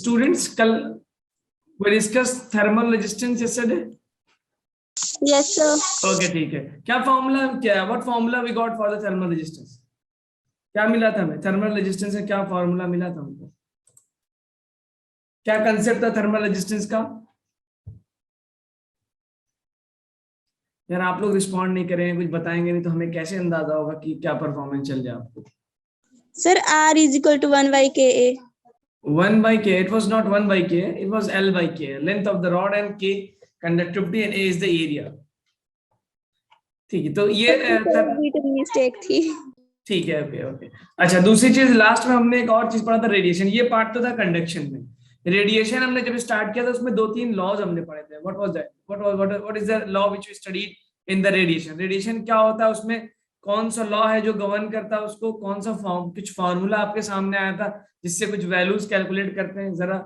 students, kal we discussed thermal resistance yesterday. Yes, sir. Okay, ठीक है. क्या formula, क्या what formula we got for the thermal resistance? क्या मिला था हमें थर्मल रेजिस्टेंस से? क्या फॉर्मूला मिला था हमको? क्या कंसेप्ट था थर्मल रेजिस्टेंस का? यार आप लोग रिस्पॉन्ड नहीं करेंगे, कुछ बताएंगे नहीं तो हमें कैसे अंदाजा होगा कि क्या परफॉर्मेंस चल जाए आपको? Sir, R is equal to 1 by KA. 1 by K. It was not 1 by K. It was L by K. Length of the rod and K conductivity and A is the area. ठीक है, तो ये mistake थी. ठीक है. Okay okay. अच्छा, दूसरी चीज लास्ट में हमने एक और चीज पढ़ा था, रेडिएशन. ये पार्ट तो था कंडक्शन में. रेडिएशन हमने जब स्टार्ट किया था उसमें 2-3 लॉज हमने पढ़े थे. What was that? What is the law which we studied in the radiation? Radiation क्या होता है, उसमें कौन सा लॉ है जो गवर्न करता है उसको? कौन सा कुछ फार्मूला आपके सामने आया था जिससे कुछ वैल्यूज कैलकुलेट करते हैं? जरा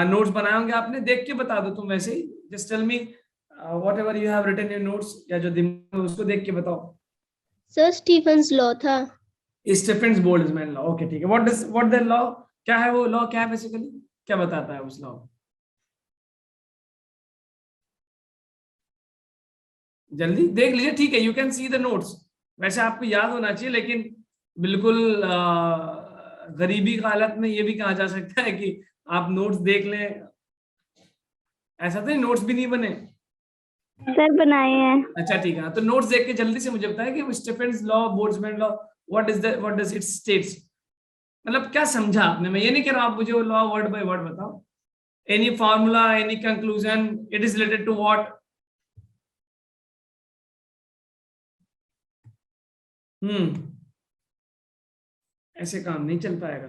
नोट्स बनाए होंगे आपने, देख के बता दो तुम वैसे ही. Just tell me whatever you have written in notes, या जो दिमाग में उसको देख के बताओ. सर, स्टीफन्स लॉ था. Stefan's Boltzmann law. ओके ठीक है. व्हाट द लॉ, क्या है वो लॉ? क्या है बेसिकली, क्या बताता है उस लॉ? जल्दी देख लीजिए. ठीक है, you can see the notes. वैसे आपको याद होना चाहिए, लेकिन बिल्कुल गरीबी की हालत में ये भी कहा जा सकता है कि आप नोट्स देख लें. ऐसा तो नहीं नोट्स भी नहीं बने? सर, बनाए हैं. अच्छा ठीक है, तो नोट्स देख के जल्दी से मुझे बताएं कि Stephen's law, Boltzmann law, what does it states? मतलब क्या समझा आपने? मैं ये नहीं कह रहा, आप मुझे वो लॉ वर्ड बाय वर्ड बताओ. Any formula, any conclusion, it is related to what? ऐसे काम नहीं चल पाएगा.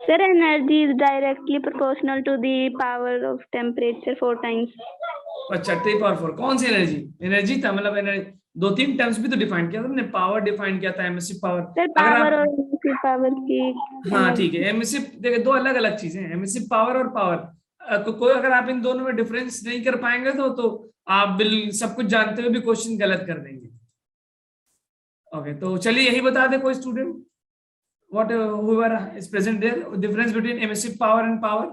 Sir, energy is directly proportional to the power of temperature 4 times. अच्छा, 3/4. कौन सी एनर्जी? एनर्जी था मतलब एनर्जी 2-3 टर्म्स भी तो डिफाइन किया था हमने. पावर डिफाइन किया था, एमिसिव पावर. सर, पावर और एमिसिव पावर की. हाँ ठीक है. एमिसिव देखिए, दो अलग अलग चीजें हैं, एमिसिव पावर और पावर. कोई अगर आप इन दोनों में डिफरेंस नहीं कर पाएंगे तो आप सब कुछ जानते हुए भी क्वेश्चन गलत कर देंगे. ओके, तो चलिए यही बता दे कोई student. What whoever is present there, difference between emissive power and power?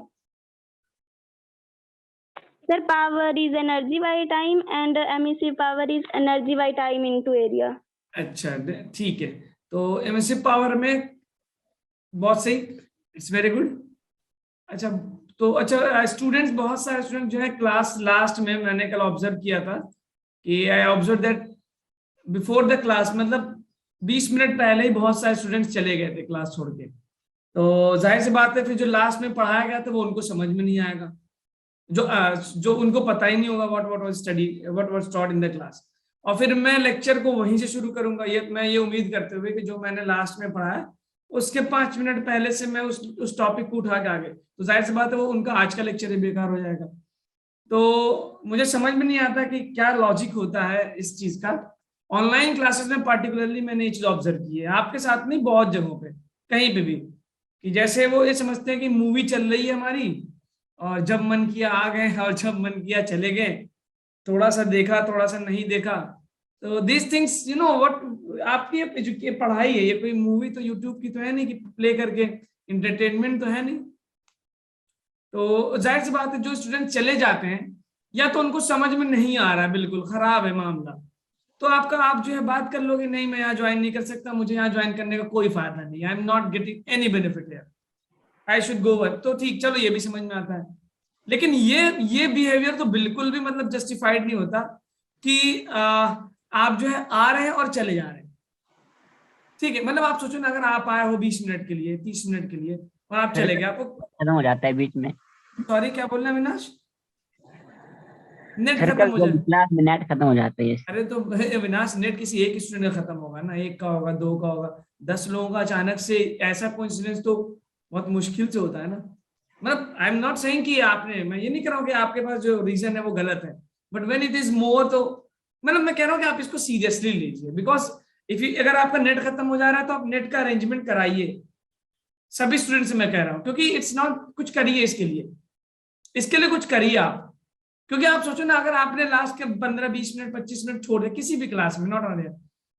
Sir, power is energy by time and emissive power is energy by time into area. अच्छा ठीक है. तो emissive power में बहुत सही, इट्स वेरी गुड. अच्छा, तो अच्छा स्टूडेंट्स, बहुत सारे स्टूडेंट जो है क्लास लास्ट में मैंने कल ऑब्जर्व किया था कि I observe that before the class, मतलब 20 मिनट पहले ही बहुत सारे स्टूडेंट्स चले गए थे क्लास छोड़ के. तो जाहिर सी बात है फिर जो लास्ट में पढ़ाया गया था वो उनको समझ में नहीं आएगा, जो उनको पता ही नहीं होगा what was study, what was taught in the class. और फिर मैं लेक्चर को वहीं से शुरू करूंगा, मैं ये उम्मीद करते हुए कि जो मैंने लास्ट में पढ़ाया उसके 5 मिनट पहले से मैं उस टॉपिक को उठा के आगे, तो जाहिर सी बात है वो उनका आज का लेक्चर ही बेकार हो जाएगा. तो मुझे समझ में नहीं आता कि क्या लॉजिक होता है इस चीज का. ऑनलाइन क्लासेस में पार्टिकुलरली मैंने ये चीज ऑब्जर्व की है, आपके साथ नहीं, बहुत जगहों पे, कहीं पे भी, कि जैसे वो ये समझते हैं कि मूवी चल रही है हमारी और जब मन किया आ गए और जब मन किया चले गए, थोड़ा सा देखा थोड़ा सा नहीं देखा. तो this things you know what, आपकी ये पढ़ाई है, ये कोई मूवी तो यूट्यूब की तो है नहीं कि प्ले करके इंटरटेनमेंट तो है नहीं. तो जाहिर सी बात है जो स्टूडेंट चले जाते हैं या तो उनको समझ में नहीं आ रहा है, बिल्कुल खराब है मामला, तो आप जो है बात कर लोगे, नहीं मैं यहाँ ज्वाइन नहीं कर सकता, मुझे यहाँ ज्वाइन करने का कोई फायदा नहीं, आई am not getting any benefit here, I should go work. तो ठीक, चलो ये भी समझ में आता है. लेकिन ये बिहेवियर तो बिल्कुल भी मतलब जस्टिफाइड नहीं होता कि आप जो है आ रहे हैं और चले जा रहे हैं. ठीक है, मतलब आप सोचो ना, अगर आप आए हो 20 मिनट के लिए, 30 मिनट के लिए और आप चले गए, आपको खत्म हो जाता है बीच में. सॉरी क्या बोलना है अविनाश? नेट खत्म हो जाता है. क्लास में नेट खत्म हो जाता है. अरे तो अविनाश, नेट किसी एक स्टूडेंट का खत्म होगा ना, एक का होगा, 2 का होगा, 10 लोगों का अचानक से ऐसा कोइंसिडेंस तो बहुत मुश्किल से होता है ना. मतलब आई एम नॉट सेइंग कि आपने, मैं ये नहीं कह रहा हूँ कि आपके पास जो रीजन है वो गलत है, but when it is more, तो मतलब मैं कह रहा हूँ कि आप इसको सीरियसली लीजिए. बिकॉज अगर आपका नेट खत्म हो जा रहा है तो आप नेट का अरेंजमेंट कराइए सभी स्टूडेंट से, मैं कह रहा हूँ, क्योंकि इट्स नॉट, कुछ करिए इसके लिए कुछ करिए आप. क्योंकि आप सोचो ना, अगर आपने लास्ट के 15-20 मिनट 25 मिनट छोड़ किसी भी क्लास में, नॉट ऑन एयर,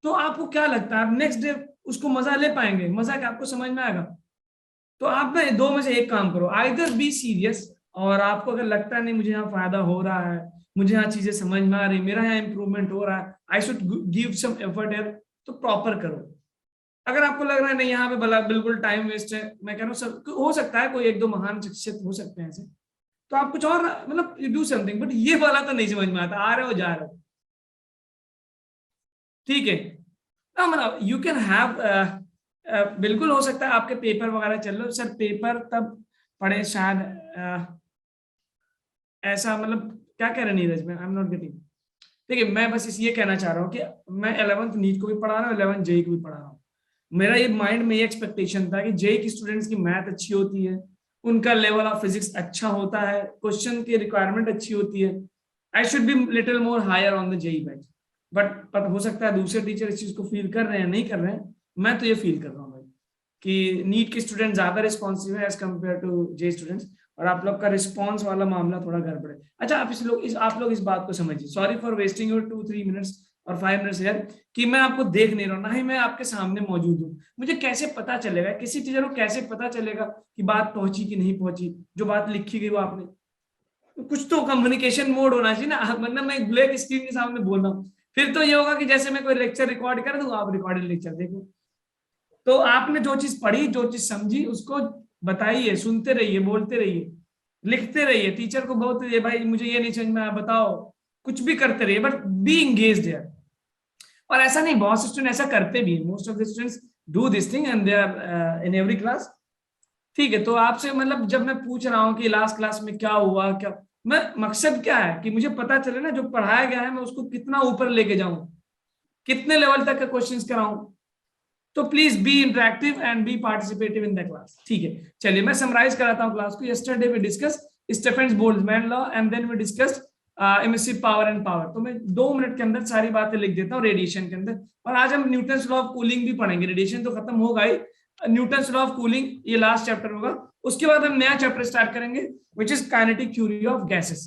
तो आपको क्या लगता है आप नेक्स्ट डे उसको मजा ले पाएंगे? मजा क्या आपको समझ में आएगा? तो आप ना दो में से एक काम करो, आइदर बी सीरियस, और आपको अगर लगता है नहीं मुझे यहाँ फायदा हो रहा है, मुझे यहाँ चीजें समझ में आ रही, मेरा यहाँ इंप्रूवमेंट हो रहा है, I should give some effort है, तो प्रॉपर करो। अगर आपको लग रहा है नहीं यहाँ पे भला बिल्कुल टाइम वेस्ट है, मैं कह रहा हूँ सब हो सकता है, कोई एक दो महान शख्सियत हो सकते हैं ऐसे, तो आप कुछ और मतलब यू डू समथिंग, बट ये वाला तो नहीं समझ में आता, आ रहे हो जा रहे हो, ठीक है ना, मतलब यू कैन हैव बिल्कुल हो सकता है आपके पेपर वगैरह चल रहे हो, सर पेपर तब पढ़े शायद ऐसा, मतलब क्या कह रहे हैं नीरज में, आई एम नॉट गेटिंग। देखिए मैं बस इस ये कहना चाह रहा हूँ कि मैं 11th नीट को भी पढ़ा रहा हूँ, 11th जेई को भी पढ़ा रहा हूँ, मेरा ये माइंड में ये एक्सपेक्टेशन था कि जेई की स्टूडेंट्स की मैथ अच्छी होती है, उनका लेवल ऑफ फिजिक्स अच्छा होता है, क्वेश्चन की रिक्वायरमेंट अच्छी होती है, I should be little more higher on the JEE batch, but हो सकता है दूसरे टीचर इस चीज को फील कर रहे हैं नहीं कर रहे हैं, मैं तो ये फील कर रहा हूँ भाई कि नीट के स्टूडेंट ज्यादा रिस्पॉन्सिव है as compare to J students, और आप लोग का रिस्पॉन्स वाला मामला थोड़ा गड़बड़ है। अच्छा आप लोग इस बात को समझिए, sorry for wasting your 2-3 minutes और 5 मिनट्स यार, कि मैं आपको देख नहीं रहा हूँ, ना ही मैं आपके सामने मौजूद हूँ, मुझे कैसे पता चलेगा, किसी टीचर को कैसे पता चलेगा कि बात पहुंची कि नहीं पहुंची, जो बात लिखी गई वो आपने, कुछ तो कम्युनिकेशन मोड होना चाहिए ना, मतलब मैं ब्लैक स्क्रीन के सामने बोल रहा हूँ, फिर तो ये होगा कि जैसे मैं कोई लेक्चर रिकॉर्ड कर दूं, आप रिकॉर्डेड लेक्चर देखो। तो आपने जो चीज पढ़ी, जो चीज समझी, उसको बताइए, सुनते रहिए, बोलते रहिए, लिखते रहिए, टीचर को बोलते रहिए भाई मुझे ये नहीं समझ में आया बताओ, कुछ भी करते रहिए, बट बी इंगेज्ड है। और ऐसा नहीं, बहुत से स्टूडेंट ऐसा करते भी, most of the students do this thing and they are in every class, ठीक है। तो आपसे मतलब जब मैं पूछ रहा हूँ कि लास्ट क्लास में क्या हुआ, क्या मैं मकसद क्या है कि मुझे पता चले ना जो पढ़ाया गया है मैं उसको कितना ऊपर लेके जाऊं, कितने लेवल तक का क्वेश्चंस कराऊं। तो please be interactive and be participative in the class, ठीक है। चलिए मैं समराइज कराता हूं क्लास को। Yesterday we discuss Stefan's Boltzmann law and then we discussed emissive power and power. तो मैं 2 मिनट के अंदर सारी बातें लिख देता हूं रेडिएशन के अंदर, और आज हम न्यूटन्स लॉ ऑफ कूलिंग भी पढ़ेंगे। रेडिएशन तो खत्म होगा ही, न्यूटन्स लॉ ऑफ कूलिंग ये लास्ट चैप्टर होगा, उसके बाद हम नया चैप्टर स्टार्ट करेंगे which is kinetic theory of gases.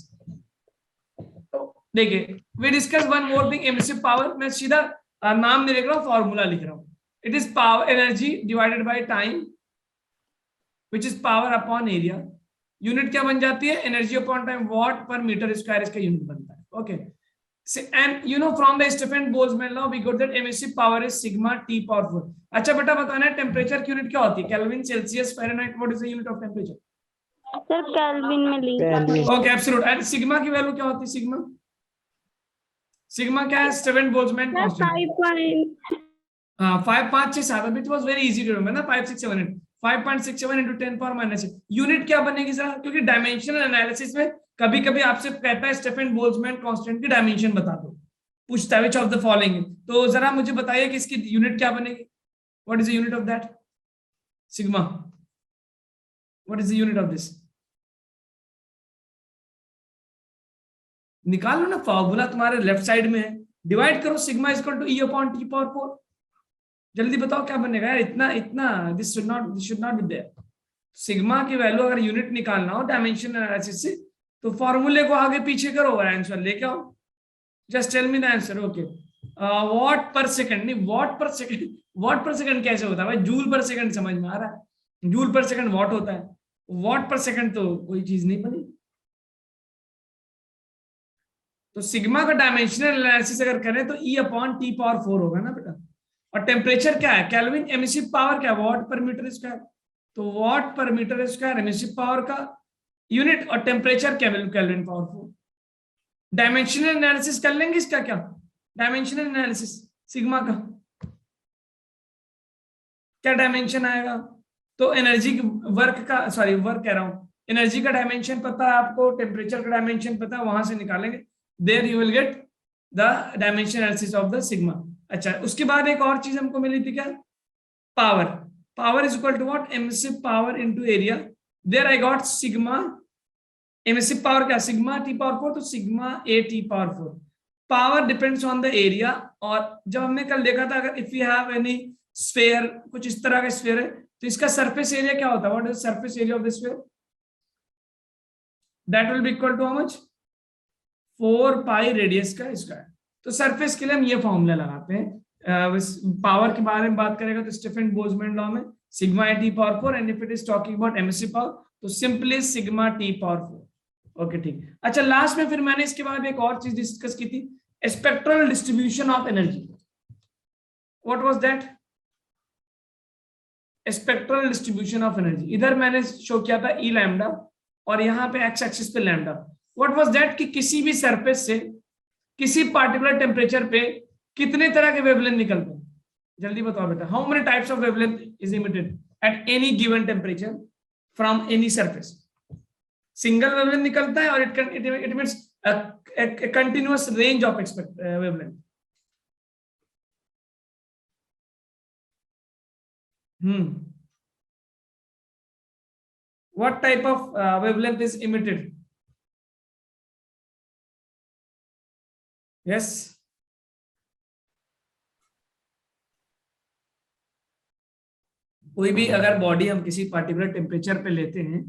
देखिए we discuss one more thing, emissive power, मैं सीधा नाम नहीं लिख रहा हूं, फॉर्मूला लिख रहा हूं। It is power energy divided by time which is power upon area. Unit क्या बन जाती है, एनर्जी अपॉन टाइम, वॉट पर मीटर स्क्वायर इसका यूनिट बनता है, okay. And you know from the Stefan-Boltzmann law we got that emissive power is sigma T power 4। अच्छा बेटा बताना है टेम्परेचर की यूनिट क्या होती है, kelvin, celsius, fahrenheit, what is the unit of temperature? Sir kelvin में ली। Okay absolute. एंड सिग्मा की वैल्यू क्या होती है, सिग्मा, सिग्मा क्या है, Stefan Boltzmann constant. 5 5 6 7, it was very easy to remember ना, 5 6 7 8, 5.67 into 10 power minus 6। यूनिट क्या बनेगी जरा, क्योंकि डायमेंशनल एनालिसिस में कभी कभी आपसे कहता है स्टेफन-बोल्ट्जमैन कांस्टेंट की डायमेंशन बता दो, पूछता है विच ऑफ द फॉलोइंग, तो जरा मुझे बताइए कि इसकी यूनिट क्या बनेगी, what is the unit of that, sigma, what is the unit of this, निकाल लो ना, फॉर्मूला तुम्हारे लेफ्ट साइड में है, डिवाइड करो, sigma is equal to E upon T power 4, जल्दी बताओ क्या बनेगा यार, इतना this should not be there. Sigma की वैल्यू अगर यूनिट निकालना हो डायमेंशन एनालिसिस से, तो फॉर्मूले को आगे पीछे करो और आंसर लेके आओ, just tell me the answer, okay. Watt per second, नहीं watt per second, watt per second कैसे होता है भाई, जूल पर सेकंड समझ में आ रहा है, जूल पर सेकंड वॉट होता है, वॉट पर सेकंड तो कोई चीज नहीं बनी। तो सिग्मा का डायमेंशनल एनालिसिस अगर करें तो ई अपॉन टी पावर 4 होगा ना बेटा। और टेम्परेचर क्या है, केल्विन, एमिसिव पावर क्या, वॉट पर मीटर स्क्वायर, तो वॉट पर मीटर स्क्वायर एमिसिव पावर का यूनिट, और temperature kelvin power 4। Dimensional analysis कर लेंगे इसका, क्या डायमेंशनल एनालिसिस सिग्मा का क्या डायमेंशन आएगा, तो एनर्जी वर्क का, सॉरी वर्क कह रहा हूं, एनर्जी का डायमेंशन पता है आपको, टेम्परेचर का डायमेंशन पता है, वहां से निकालेंगे, there you will get the dimension analysis of the sigma. अच्छा उसके बाद एक और चीज हमको मिली थी क्या, power, power is equal to what, emissive power into area, there I got sigma, emissive power क्या, सिग्मा टी पावर 4, तो sigma A T power 4। Power depends on the area, और जब हमने कल देखा था अगर if you have any sphere, कुछ इस तरह का स्फीयर है, तो इसका सरफेस एरिया क्या होता है, what is surface area of the sphere, that will be equal to how much, 4 pi radius का स्क्वायर। तो सरफेस के लिए हम ये फॉर्मूला लगाते हैं पावर के बारे में बात करेगा तो स्टीफन बोल्ट्जमैन लॉ में sigma T power 4, and if it is talking about emissive power तो simply sigma T power 4। Okay ठीक। अच्छा लास्ट में फिर मैंने इसके बाद एक और चीज डिस्कस की थी, spectral distribution of energy. What was that? Spectral distribution of energy. इधर मैंने शो किया था ई लैम्डा और यहाँ पे एक्स एक्सिस पे लैम्डा। व्हाट वाज दैट कि किसी भी सरफेस से किसी पार्टिकुलर टेम्परेचर पे कितने तरह के वेवलेंथ निकलते हैं? जल्दी बताओ बेटा, how many types of wavelength is emitted at any given temperature from any surface? Single wavelength निकलता है और it means continuous range of wavelength. What type of wavelength is emitted? Yes. कोई भी अगर बॉडी हम किसी पार्टिकुलर टेम्परेचर पे लेते हैं,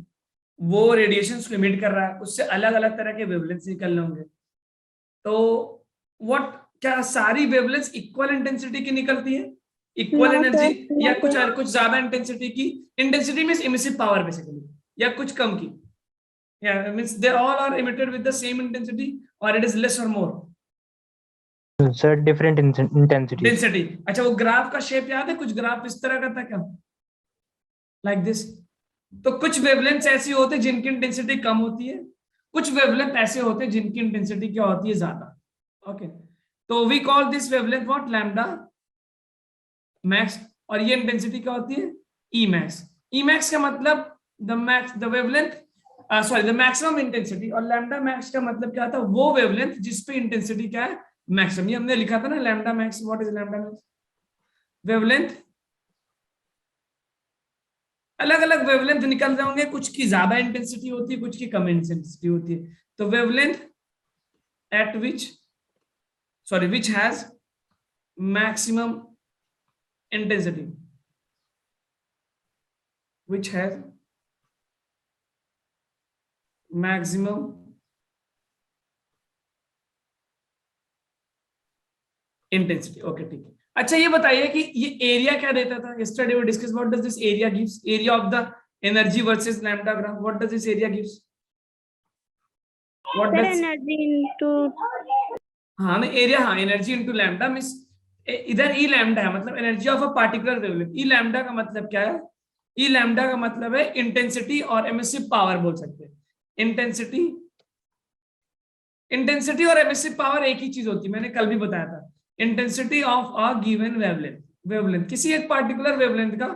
वो रेडिएशन को इमिट कर रहा है, उससे अलग अलग तरह के वेवलेंथ्स निकल होंगे। तो क्या सारी वेवलेंथ्स इक्वल इंटेंसिटी की निकलती है? इक्वल एनर्जी या कुछ ज्यादा इंटेंसिटी की? Intensity means emissive power basically, या कुछ कम की? या means they all are emitted with the same intensity और इट इज लेस और मोर? Sir different intensity. अच्छा वो ग्राफ का शेप याद है? कुछ ग्राफ इस तरह का था क्या? Like this. तो कुछ वेवलेंथ्स ऐसी होते हैं जिनकी इंटेंसिटी कम होती है, कुछ वेवलेंथ ऐसे होते हैं जिनकी इंटेंसिटी क्या होती है? ज्यादा। ओके तो we call this wavelength what? Lambda max. और ये इंटेंसिटी क्या होती है? E max. ई मैक्स का मतलब द मैक्सिमम इंटेंसिटी, और लैम्डा मैक्स का मतलब क्या था? वो वेवलेंथ जिसपे इंटेंसिटी क्या है? मैक्सिमम। ये हमने लिखा था ना lambda max. What is lambda max? Wavelength, अलग अलग वेवलेंथ निकल रहे होंगे, कुछ की ज्यादा इंटेंसिटी होती है, कुछ की कम इंटेंसिटी होती है। तो wavelength eight which has maximum intensity, which has maximum intensity। Okay ठीक है। अच्छा ये बताइए कि ये एरिया क्या देता था? yesterday we discussed what does this area gives? area of the energy versus lambda graph. What does this area gives? What does energy into energy into lambda means इधर ई लैम्डा है, मतलब energy of a particular wavelength. E lambda का मतलब क्या है? ई lambda का मतलब है इंटेंसिटी और एमिसिव पावर बोल सकते हैं। इंटेंसिटी और एमिसिव पावर एक ही चीज होती है, मैंने कल भी बताया था। Intensity of a given wavelength, किसी एक पार्टिकुलर वेवलेंथ का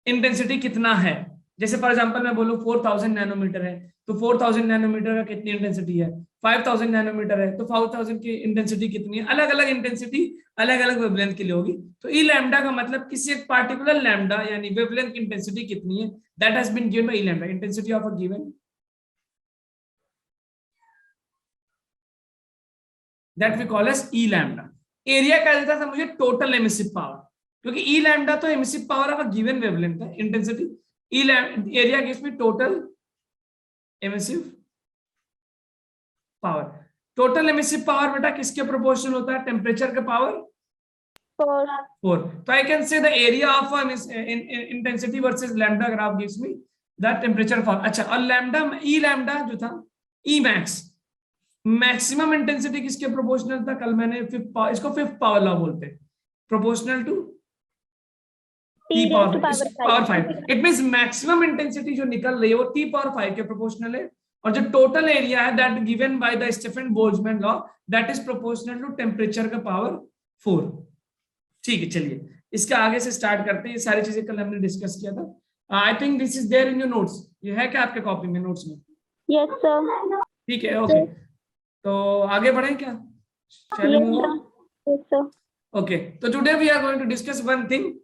इंटेंसिटी कितना है। जैसे फॉर एग्जांपल मैं बोलूं 4000 नैनोमीटर है, तो 4000 नैनोमीटर का कितनी इंटेंसिटी है? 5000 नैनोमीटर है तो 5000 की इंटेंसिटी कितनी है? अलग अलग इंटेंसिटी अलग अलग वेवलेंथ के लिए होगी। तो ई लैम्डा का मतलब किसी एक पार्टिकुलर लैम्डा यानी वेवलेंथ की इंटेंसिटी कितनी है, that has been given by E lambda, intensity of a given, that we call as E lambda. Area क्या देता था मुझे? टोटल एमिसिव पावर, क्योंकि ई लैम्डा तो emissive power of a given wavelength है। Intensity area gives me total emissive power. Total emissive power बेटा किसके proportional होता है? टेम्परेचर का पावर 4। तो I can say the area of intensity versus lambda graph gives me the temperature power. अच्छा और lambda E lambda जो था ई मैक्स, मैक्सिमम इंटेंसिटी किसके प्रोपोर्शनल था? कल मैंने इसको फिफ्थ पावर लॉ बोलते हैं, proportional to T power 5। It means maximum intensity जो निकल रही है वो T पावर 5 के प्रोपोर्शनल है, और जो टोटल एरिया है that given by the Stefan Boltzmann law that is proportional to temperature का पावर 4। ठीक है चलिए इसके आगे से स्टार्ट करते हैं। ये सारी चीजें कल हमने डिस्कस किया था। I think this is there in your notes. ये है क्या आपके कॉपी में, नोट्स में? Yes sir. ठीक है ओके तो आगे बढ़ें क्या? ओके तो today we are going to discuss one thing.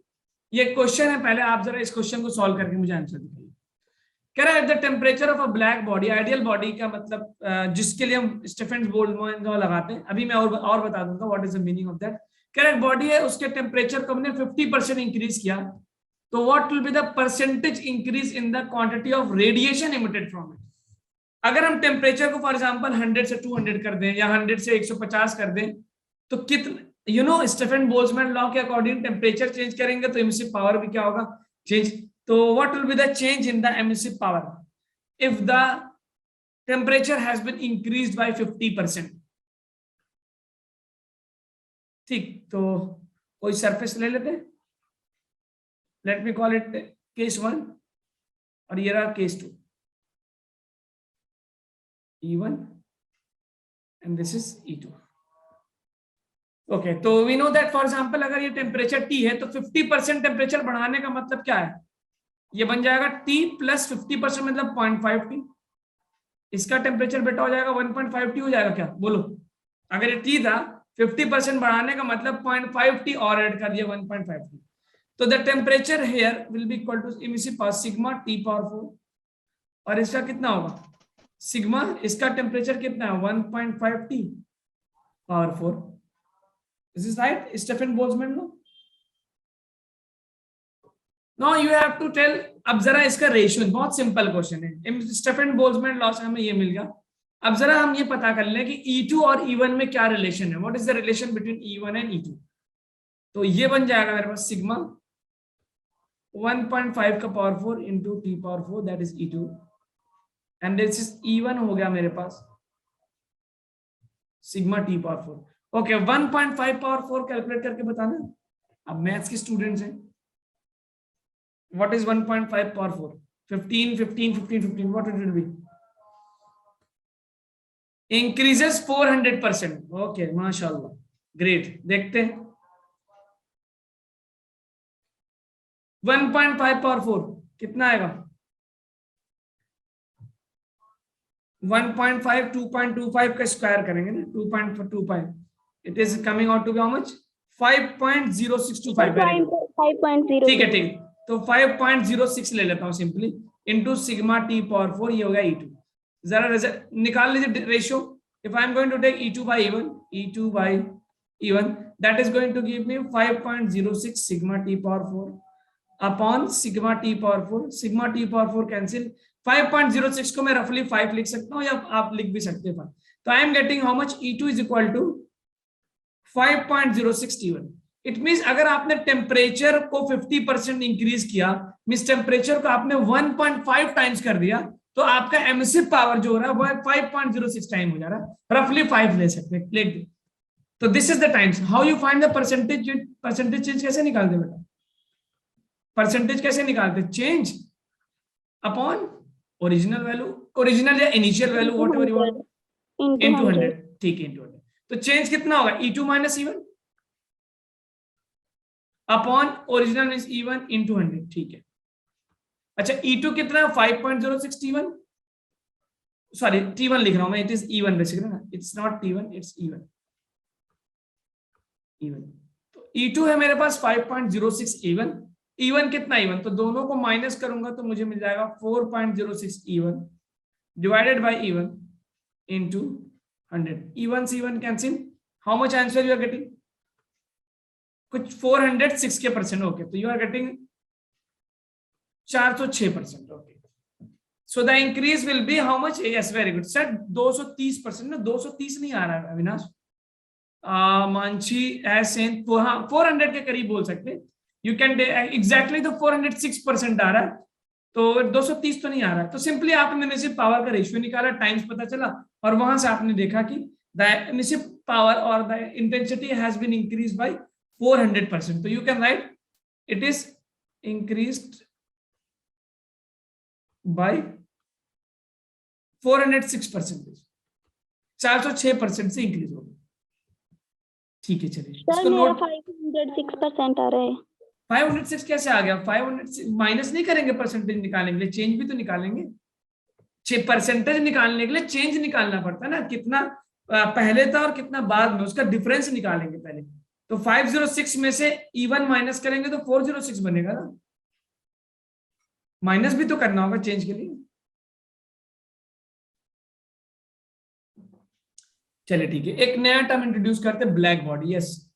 ये क्वेश्चन है, पहले आप जरा इस क्वेश्चन को सॉल्व करके मुझे आंसर दिखाइए। कह रहा है the temperature of a black body, ideal body का मतलब जिसके लिए हम स्टीफन बोल्ट्जमैन लॉ लगाते हैं, अभी मैं और बता दूंगा what is the meaning of that. कह रहा है बॉडी है उसके टेम्परेचर को हमने 50% इंक्रीज किया, तो what will be the percentage increase in the quantity of radiation emitted from it. अगर हम टेम्परेचर को फॉर एग्जांपल 100 से 200 कर दें या 100 से 150 कर दें, तो कितना you know Stefan Boltzmann law के अकॉर्डिंग टेम्परेचर चेंज करेंगे तो एमिसिव पावर भी क्या होगा, चेंज। तो what will be the change in the emissive power if the temperature has been increased by 50%? ठीक, तो कोई सरफेस ले लेते हैं, let me call it case 1 और ये रहा case 2, E1 and this is E2. Okay, तो we know that for example अगर ये टेम्परेचर T है तो 50% टेम्परेचर बढ़ाने का मतलब क्या है, ये बन जाएगा T प्लस 50% मतलब 0.5T। इसका टेम्परेचर बेटा हो जाएगा 1.5T हो जाएगा क्या, बोलो। अगर ये T था 50% बढ़ाने का मतलब 0.5T और ऐड कर दिया 1.5T। तो the temperature here will be equal to emissive power sigma T power 4 और इसका कितना होगा सिग्मा, इसका टेम्परेचर कितना है 1.5T power 4। This is right Stefan Boltzmann law. Now you have to tell, अब जरा इसका रेशियो, बहुत सिंपल क्वेश्चन है, स्टीफन बोल्ट्जमैन लॉ से हमें ये मिल गया। अब जरा हम ये पता कर लें कि E2 और E1 में क्या रिलेशन है, what is the relation between E1 and E2। तो ये बन जाएगा मेरे पास सिग्मा 1.5 का power 4 into T power 4 that is E2 and this is E1 हो गया मेरे पास sigma T power 4। Okay, 1.5 power 4 calculate करके बताना। अब मैथ्स के स्टूडेंट्स हैं, what is 1.5 power 4? 15 15 15 15 what it will be, increases 400%। Okay माशाल्लाह, ग्रेट। देखते हैं 1.5 पावर 4 कितना आएगा, 1.5 2.25 का स्क्वायर करेंगे ना, 2.25 it is coming out to be how much 5.0625। 5.0। ठीक है ठीक, तो 5.06 ले लेता हूं simply into sigma T power 4, ये हो गया E2। जरा निकाल लीजिए ratio. If I am going to take E2 by E1 that is going to give me 5.06 sigma T power 4 upon sigma T power 4। Sigma T power 4 कैंसिल, 5.06 को मैं रफली 5 लिख सकता हूं या आप लिख भी सकते हैं 5। तो I am getting how much, E2 is equal to 5.06 T1। It means अगर आपने टेम्परेचर को 50% इंक्रीज किया, मींस टेम्परेचर को आपने 1.5 टाइम्स कर दिया, तो आपका एमिसिव पावर जो हो रहा है वो 5.06 टाइम हो जा रहा है, रफली 5 ले सकते हैं, लिख दे। तो this is the times. How you find the percentage, percentage change कैसे निकालते बेटा, परसेंटेज कैसे निकालते, change upon original value, original या initial value whatever you want, into 100। ठीक है, इनटू 100। तो चेंज कितना होगा, E2 minus E1 upon original means E1 into 100। ठीक है, अच्छा E2 कितना है 5.06 T1, सॉरी T1 लिख रहा हूं मैं, इट इज E1 बेसिकली ना, it's not T1 it's E1। तो E2 है मेरे पास 5.06 E1 कितना E1, तो दोनों को माइनस करूंगा तो मुझे मिल जाएगा 4.06 E1 divided by E1 into 100। E1 से E1 cancel, how much answer you are getting, कुछ 406 के परसेंट। ओके, तो you are getting 406%। Okay, so the increase will be how much, yes very good sir, 230%। ना 230 नहीं आ रहा है अविनाश, मानसी एसेन 400 के करीब बोल सकते हैं, यू कैन एग्जैक्टली, तो 406% आ रहा है, तो 230 तो नहीं आ रहा है। तो सिंपली आपने एमिसिव पावर का रेशियो निकाला, टाइम्स पता चला, और वहां से आपने देखा कि द एमिसिव पावर और the intensity has been increase by 400%। तो you can write it is increased by 406%, 406% से इंक्रीज होगा। ठीक है, चलिए सर मेरा 506% आ रहा है। 506 कैसे आ गया, 500 माइनस नहीं करेंगे, परसेंटेज निकालने के लिए चेंज भी तो निकालेंगे। परसेंटेज निकालने के लिए चेंज निकालना पड़ता है ना, कितना पहले था और कितना बाद में, उसका डिफरेंस निकालेंगे पहले। तो 506 में से E1 माइनस करेंगे तो 406 बनेगा ना, माइनस भी तो करना होगा चेंज के लिए। चलिए ठीक है, एक नया टर्म इंट्रोड्यूस करते हैं, black body. Yes,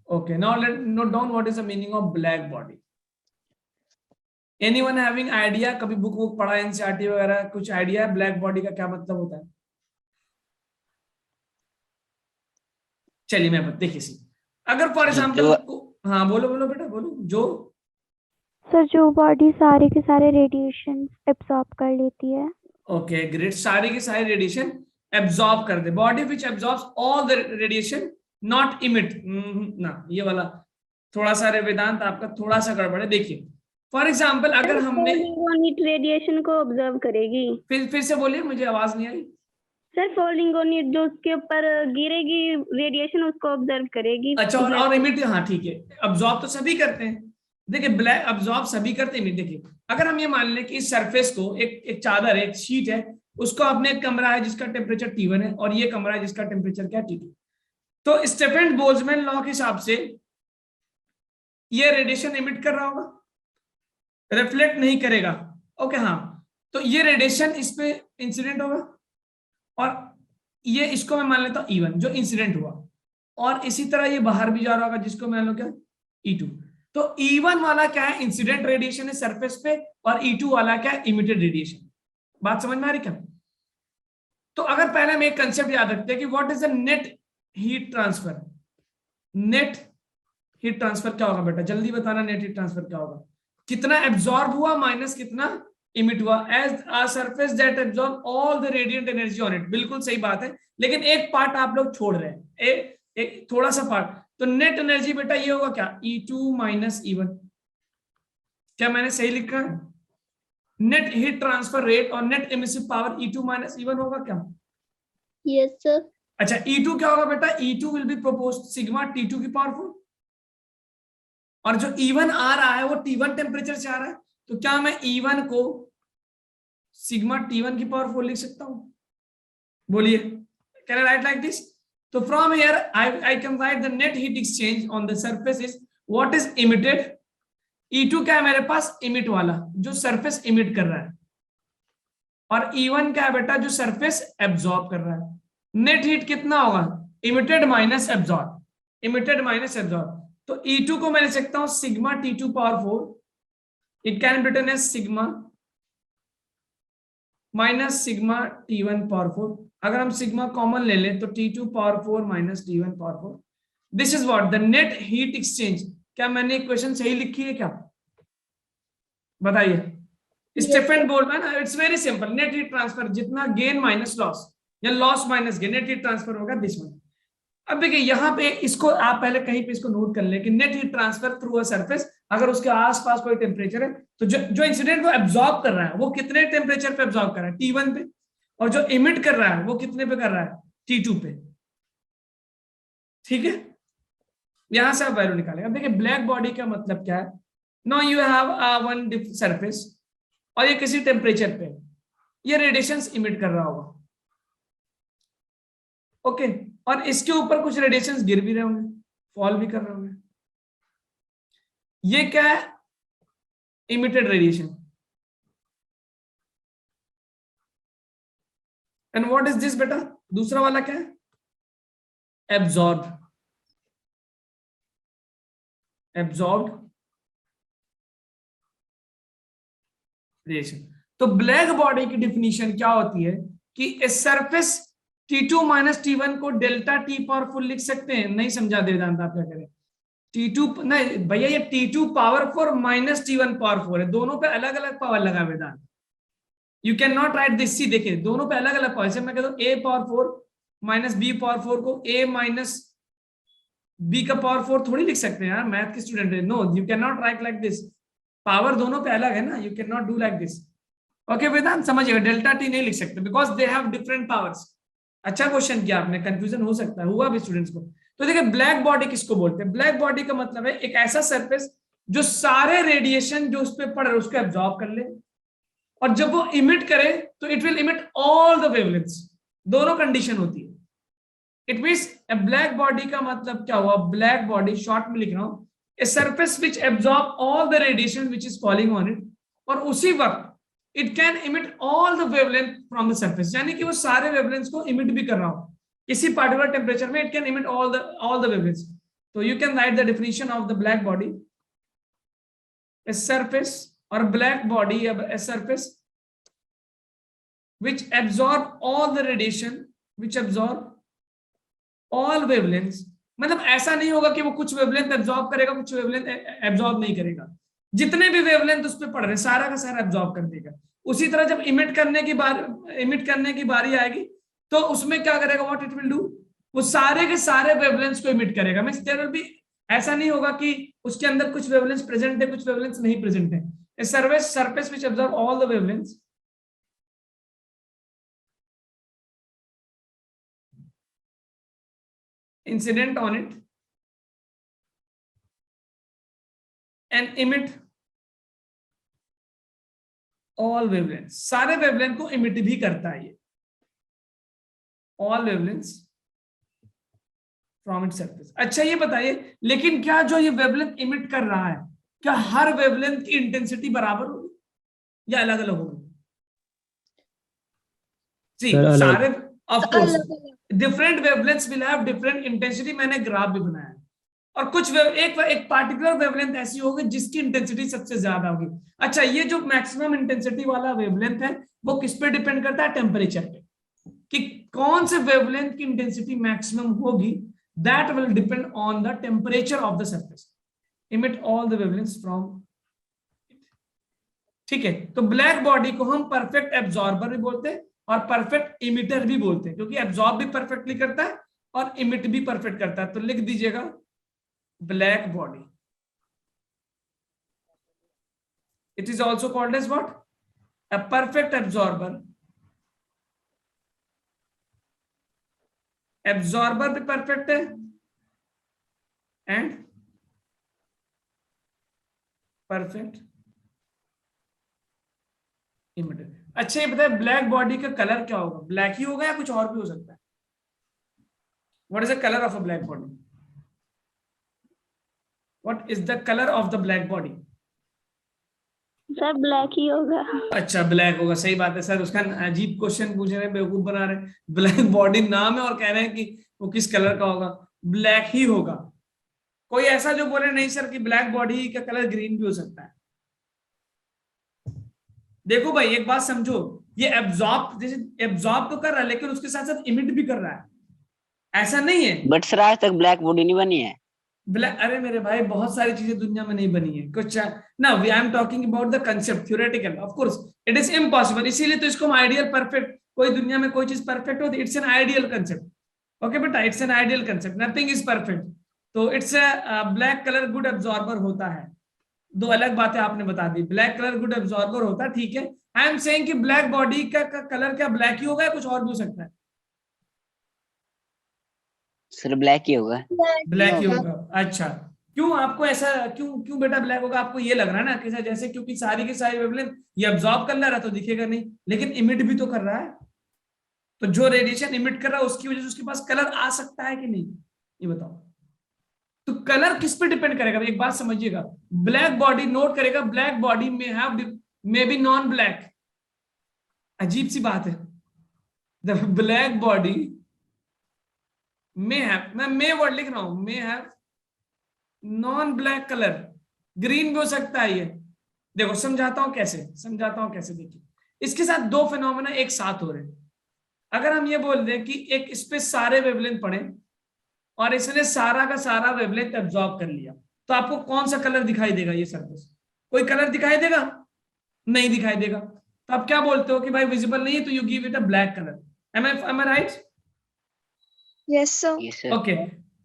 okay, now let note down what is the meaning of black body. Anyone having idea, कभी बुक बुक पढ़ा एनसीईआरटी वगैरह, कुछ आइडिया है ब्लैक बॉडी का क्या मतलब होता है? चलिए मैं देखिए सी, अगर फॉर एग्जाम्पल, हाँ बोलो बोलो बेटा बोलो। जो सर जो बॉडी सारे के सारे रेडिएशन एब्सॉर्ब कर लेती है। ओके ग्रेट, सारी की सारी रेडिएशन एब्जॉर्ब कर दे, body which absorbs all the radiation not emit ना, ये वाला थोड़ा सा वेदांत आपका थोड़ा सा गड़बड़ है। देखिए फॉर एग्जाम्पल अगर हमने रेडिएशन को ऑब्जर्व करेगी। फिर से बोलिए, मुझे आवाज नहीं आई। सर फॉलिंग ऑन इट, जो उसके ऊपर गिरेगी रेडिएशन उसको ऑब्जर्व करेगी। अच्छा, और इमिट, हाँ ठीक है, अब्जॉर्ब तो सभी करते हैं। देखिए ब्लैक अब्जॉर्ब सभी करते हैं। देखिए अगर हम ये मान लें कि इस सरफेस को एक चादर है, एक शीट है, उसको अपने एक कमरा है जिसका टेम्परेचर T1 है और ये कमरा है जिसका टेम्परेचर क्या T2, तो स्टेफन बोल्ट्जमैन लॉ के हिसाब से ये रेडिएशन इमिट कर रहा होगा, रिफ्लेक्ट नहीं करेगा। ओके हाँ, तो ये रेडिएशन इस पे इंसिडेंट होगा और ये इसको मैं मान लेता हूं E1 जो इंसिडेंट हुआ, और इसी तरह ये बाहर भी जा रहा होगा जिसको मान लो क्या E2। तो E1 वाला क्या है, इंसिडेंट रेडिएशन है सरफेस पे, और E2 वाला क्या है, इमिटेड रेडिएशन। बात समझ में आ रही क्या? तो अगर पहले हम एक कंसेप्ट याद रखते हैं कि what is the net heat transfer. Net heat transfer क्या होगा बेटा, जल्दी बताना, नेट हीट ट्रांसफर क्या होगा? कितना एब्जॉर्ब हुआ माइनस कितना इमिट हुआ, as a surface that absorb all the radiant energy on it. बिल्कुल सही बात है, लेकिन एक पार्ट आप लोग छोड़ रहे हैं, एक थोड़ा सा पार्ट। तो नेट एनर्जी बेटा ये होगा क्या, E2 माइनस E1। क्या मैंने सही लिखा है? नेट हीट ट्रांसफर रेट और net emissive power E2 minus E1 होगा क्या? Yes sir. अच्छा E2 क्या होगा बेटा, E2 will be proposed sigma T2 की पावर 4, और जो E1 आ रहा है वो T1 टेम्परेचर से आ रहा है, तो क्या मैं E1 को सिग्मा T1 की पावर 4 लिख सकता हूं? बोलिए, can I write like this? तो from here I can write the net heat exchange on the surface is what is emitted. E2 क्या है मेरे पास, इमिट वाला जो सरफेस इमिट कर रहा है, और E1 क्या है बेटा, जो सरफेस एब्जॉर्ब कर रहा है। नेट हीट कितना होगा, emitted minus absorb, emitted minus absorb. तो E2 को मैं लिख सकता हूं sigma T2 power 4, it can be written as sigma minus sigma T1 power 4। अगर हम सिग्मा कॉमन ले लें तो T2 power 4 minus T1 power 4। This is what the net heat exchange. क्या मैंने इक्वेशन सही लिखी है क्या, बताइए? Stefan Boltzmann, it's very simple, net heat transfer जितना गेन माइनस लॉस या loss minus gain, net heat transfer होगा दिस वन। अब देखिए यहाँ पे इसको आप पहले कहीं पे इसको नोट कर ले कि net heat transfer through a surface, अगर उसके आसपास कोई टेम्परेचर है तो जो इंसिडेंट वो एब्जॉर्ब कर रहा है वो कितने टेम्परेचर पे एब्जॉर्ब कर रहा है, T1 पे, और जो इमिट कर रहा है वो कितने पे कर रहा है, T2 पे। ठीक है, यहां से आप वैल्यू निकालेंगे। अब देखिए ब्लैक बॉडी का मतलब क्या है, no you have one surface और ये किसी टेम्परेचर पे ये रेडिएशंस इमिट कर रहा होगा, ओके, और इसके ऊपर कुछ रेडिएशंस गिर भी रहे होंगे, फॉल भी कर रहे होंगे। ये क्या है, emitted radiation. And what is this बेटा, दूसरा वाला क्या है, एब्जॉर्ब, एब्जॉर्ब रेडिएशन। तो ब्लैक बॉडी की डिफिनीशन क्या होती है कि इस सरफेस T2 माइनस T1 को डेल्टा T पावरफुल लिख सकते हैं। नहीं समझा वेदांत, आप क्या करें, T2 नहीं भैया, ये T2 power 4 minus T1 power 4 है, दोनों पे अलग अलग पावर लगा Vedant. You can not write this, see देखिए दोनों पे अलग अलग पावर, जैसे मैं कहता हूं A power 4 minus B power 4 को A माइनस B का पावर 4 थोड़ी लिख सकते हैं यार, मैथ के स्टूडेंट है। No, you can not write like this, power दोनों पे अलग है ना, you can not do like this. Okay Vedant समझिएगा, डेल्टा T नहीं लिख सकते because they have different powers. अच्छा क्वेश्चन किया आपने, कंफ्यूजन हो सकता है, हुआ भी स्टूडेंट्स को। तो देखिए ब्लैक बॉडी किसको बोलते हैं, ब्लैक बॉडी का मतलब है एक ऐसा सरफेस जो सारे रेडिएशन जो उस पर पड़ रहे उसको एब्जॉर्ब कर ले, और जब वो इमिट करे तो it will emit all the wavelengths. दोनों कंडीशन होती है। It means A black body का मतलब क्या हुआ, ब्लैक बॉडी शॉर्ट में लिख रहा हूं, a surface which absorb all the radiation which is falling on it, और उसी वक्त it can emit all the wavelength from the surface, यानी कि वो सारे वेवलेंथ्स को इमिट भी कर रहा हो किसी पार्टिकुलर टेम्परेचर में, it can emit all the wavelengths. तो you can write the definition of the black body, a surface, और black body a surface which absorb all the radiation, which absorb all wavelengths मतलब ऐसा नहीं होगा कि वो कुछ वेवलेंथ एब्जॉर्ब करेगा, कुछ वेवलेंथ एब्जॉर्ब नहीं करेगा। जितने भी वेवलेंथ उस पर पड़ रहे सारा का सारा एब्जॉर्ब कर देगा। उसी तरह जब इमिट करने की बारी आएगी तो उसमें क्या करेगा, व्हाट इट विल डू, वो सारे के सारे वेवलेंथ्स को इमिट करेगा। मींस देयर विल बी, ऐसा नहीं होगा कि उसके अंदर कुछ वेवलेंथ्स प्रेजेंट है कुछ वेवलेंथ्स नहीं प्रेजेंट है। A surface which absorb all the wavelengths incident on it and emit all wavelengths, सारे वेवलेंथ को इमिट भी करता है ये, all wavelengths from its surface। अच्छा ये बताइए, लेकिन क्या जो ये वेवलेंथ इमिट कर रहा है, क्या हर वेवलेंथ की इंटेंसिटी बराबर होगी या अलग अलग होगी? जी, सारे of course different wavelengths will have different intensity. मैंने ग्राफ भी बनाया है। और कुछ एक पार्टिकुलर वेवलेंथ ऐसी होगी जिसकी इंटेंसिटी सबसे ज्यादा होगी। अच्छा, ये जो मैक्सिमम इंटेंसिटी वाला वेवलेंथ है वो किस पे डिपेंड करता है? टेम्परेचर पे, कि कौन से वेवलेंथ की इंटेंसिटी मैक्सिमम होगी, that will depend on the temperature of the surface. Emit all the wavelengths from, ठीक है। तो ब्लैक बॉडी को हम परफेक्ट एब्जॉर्बर भी बोलते हैं और परफेक्ट इमिटर भी बोलते हैं, क्योंकि एब्जॉर्ब भी परफेक्टली करता है और इमिट भी परफेक्ट करता है। तो लिख दीजिएगा black body, it is also called as what? A perfect absorber. Absorber भी परफेक्ट है एंड परफेक्ट इमिटर। अच्छा ये बताए ब्लैक बॉडी का कलर क्या होगा? ब्लैक ही होगा या कुछ और भी हो सकता है? What is the colour of a black body? What is the colour of the black body? Sir black ही होगा। अच्छा ब्लैक होगा, सही बात है सर। उसका अजीब क्वेश्चन पूछ रहे हैं, बेवकूफ बना रहे हैं। ब्लैक बॉडी नाम है और कह रहे हैं कि वो किस कलर का होगा? ब्लैक ही होगा। कोई ऐसा जो बोले नहीं सर कि ब्लैक बॉडी का कलर ग्रीन भी हो सकता है? देखो भाई एक बात समझो, ये एब्जॉर्ब तो कर रहा है लेकिन उसके साथ साथ इमिट भी कर रहा है, ऐसा नहीं है। बट सर आज तक ब्लैक बॉडी नहीं बनी है। ब्लैक, अरे मेरे भाई बहुत सारी चीजें दुनिया में नहीं बनी है कुछ ना। We I am talking about the concept, theoretical. Of course it is impossible, इसीलिए तो इसको हम आइडियल परफेक्ट, कोई दुनिया में कोई चीज परफेक्ट होती, it's an ideal concept. Okay बेटा, it's an ideal concept, nothing is perfect. तो it's black colour good absorber होता है। दो अलग बातें आपने बता दी, ब्लैक कलर गुड एब्जॉर्बर होता है, ठीक है। आई एम सेइंग कि ब्लैक बॉडी का कलर क्या ब्लैक ही होगा या कुछ और भी हो सकता है? सर ब्लैक ही होगा। ब्लैक ही होगा। अच्छा, क्यों आपको ऐसा, क्यों बेटा ब्लैक होगा? आपको ये लग रहा है ना कि जैसे क्योंकि सारी की सारी वेवलेंथ ये अब्सॉर्ब कर ले रहा है तो दिखेगा नहीं, लेकिन इमिट भी तो कर रहा है। तो जो रेडिएशन इमिट कर रहा है उसकी वजह से उसके पास कलर आ सकता है कि नहीं, ये बताओ। तो कलर किस पे डिपेंड करेगा? एक बात समझिएगा, ब्लैक बॉडी नोट करेगा, ब्लैक बॉडी में बी नॉन ब्लैक। अजीब सी बात है, the black body may have, मैं मे वर्ड लिख रहा हूं, may have non black colour, green भी हो सकता है। ये देखो समझाता हूं कैसे, देखिए इसके साथ दो फिनोमेना एक साथ हो रहे हैं। अगर हम ये बोल दें कि एक इस पे सारे वेवलेंथ पड़े और इसने सारा का सारा वेवलेंथ एब्जॉर्ब कर लिया, तो आपको कौन सा कलर दिखाई देगा? ये सरफेस कोई कलर दिखाई देगा? नहीं दिखाई देगा। तो आप क्या बोलते हो कि भाई विजिबल नहीं है, तो you give it a black colour. Am I right? Yes, sir. Okay,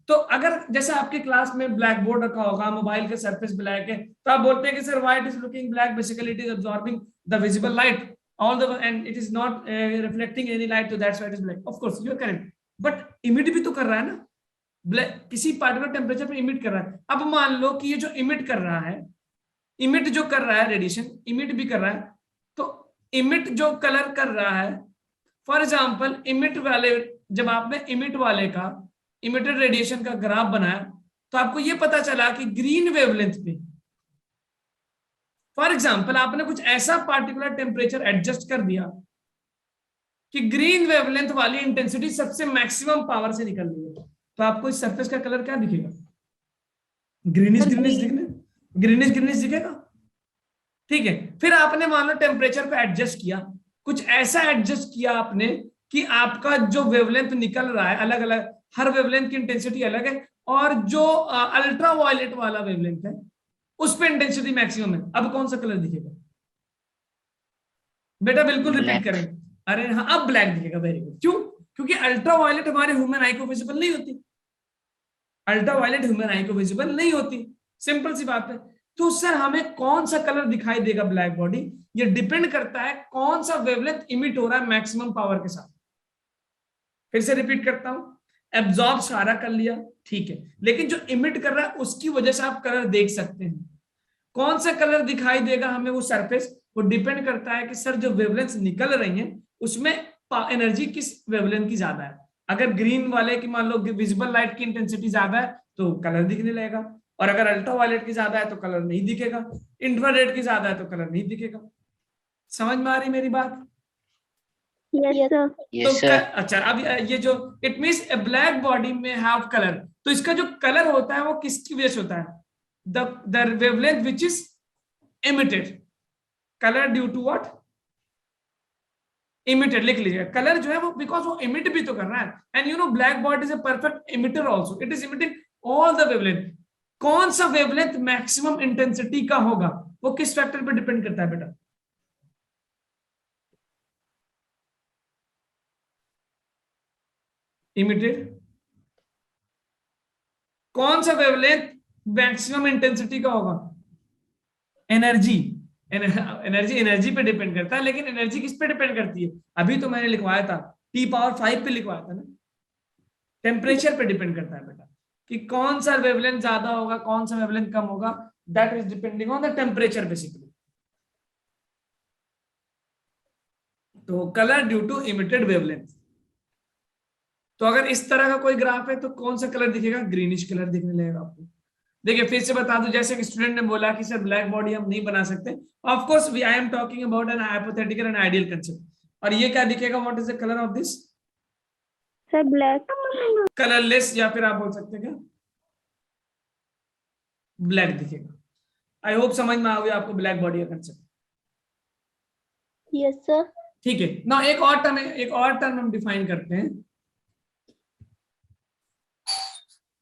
तो अगर जैसे आपके क्लास में ब्लैक बोर्ड रखा होगा, मोबाइल के सरफेस ब्लैक है, तो आप बोलते हैं कि sir why it is looking black, basically it is absorbing the visible light all the and it is not reflecting any light, तो that's why it is black. Of course you are correct, but emit भी तो कर रहा है ना, black किसी particular temperature पे emit कर रहा है। अब मान लो कि ये जो इमिट कर रहा है, इमिट जो कर रहा है रेडिएशन, इमिट भी कर रहा है, तो इमिट जो कलर कर रहा है, फॉर एग्जाम्पल इमिट वाले, जब आपने इमिट वाले का इमिटेड रेडिएशन का ग्राफ बनाया तो आपको यह पता चला कि ग्रीन वेवलेंथ पे, फॉर एग्जाम्पल आपने कुछ ऐसा पार्टिकुलर टेम्परेचर एडजस्ट कर दिया कि ग्रीन वेवलेंथ वाली इंटेंसिटी सबसे मैक्सिमम पावर से निकल रही है, तो आपको इस सरफेस का कलर क्या दिखेगा? ग्रीनिश दिखेगा। ठीक है, फिर आपने मान लो टेम्परेचर पे एडजस्ट किया, कुछ ऐसा एडजस्ट किया आपने कि आपका जो वेवलेंथ निकल रहा है अलग अलग, हर वेवलेंथ की इंटेंसिटी अलग है, और जो अल्ट्रा वायलेट वाला वेवलेंथ है उस पे इंटेंसिटी मैक्सिमम है। अब कौन सा कलर दिखेगा बेटा? बिल्कुल रिपीट करें। अरे हाँ, अब ब्लैक दिखेगा। Very good. क्यों? क्योंकि अल्ट्रा वायलेट हमारे ह्यूमन आई को विजिबल नहीं होती। अल्ट्रा वायलेट ह्यूमन आई को विजिबल नहीं होती, सिंपल सी बात है। तो सर हमें कौन सा कलर दिखाई देगा ब्लैक बॉडी? ये डिपेंड करता है कौन सा वेवलेंथ इमिट हो रहा है मैक्सिमम पावर के साथ। फिर से रिपीट करता हूं, एब्जॉर्ब सारा कर लिया, ठीक है, लेकिन जो इमिट कर रहा है उसकी वजह से आप कलर देख सकते हैं। कौन सा कलर दिखाई देगा हमें वो सरफेस, वो डिपेंड करता है कि सर जो वेवलेंथ निकल रही है उसमें एनर्जी किस वेवलेंथ की ज्यादा है। अगर ग्रीन वाले की मान लो विजिबल लाइट की इंटेंसिटी ज्यादा है तो कलर दिखने लगेगा, और अगर अल्ट्रा वायलेट की ज्यादा है तो कलर नहीं दिखेगा, इंफ्रारेड की ज्यादा है तो कलर नहीं दिखेगा। समझ में आ रही मेरी बात? Yes, sir. Yes, तो sir. अच्छा, अब ये जो it means A black body में हैव कलर, तो इसका जो कलर होता है वो किसकी वजह से होता है? The wavelength which is emitted, colour due to what? Emitted. लिख लीजिए, कलर जो है वो बिकॉज वो इमिट भी तो कर रहा है, and you know black body is a perfect emitter also, it is emitting all the wavelength. कौन सा वेवलेंथ मैक्सिमम इंटेंसिटी का होगा वो किस फैक्टर पे डिपेंड करता है बेटा? इमिटेड। कौन सा वेवलेंथ मैक्सिमम इंटेंसिटी का होगा? एनर्जी। एनर्जी पे डिपेंड करता है, लेकिन एनर्जी किस पे डिपेंड करती है? अभी तो मैंने लिखवाया था, T⁵ पे लिखवाया था ना। टेम्परेचर पे डिपेंड करता है बेटा कि कौन सा वेवलेंथ ज्यादा होगा, कौन सा वेवलेंथ कम होगा। That is depending on the temperature basically. तो colour due to emitted wavelength. तो अगर इस तरह का कोई ग्राफ है तो कौन सा कलर दिखेगा? ग्रीनिश कलर दिखने लगेगा आपको। देखिए फिर से बता दूं, जैसे कि स्टूडेंट ने बोला कि सर ब्लैक बॉडी हम नहीं बना सकते, of course we I am talking about an hypothetical and ideal concept. और ये क्या दिखेगा? What is the colour of this? Sir, black. Colourless, या फिर आप बोल सकते हैं क्या? ब्लैक दिखेगा। आई होप समझ में आ गया आपको ब्लैक बॉडी का कंसेप्ट। Yes, sir. ठीक है ना। एक और टर्म हम डिफाइन करते हैं,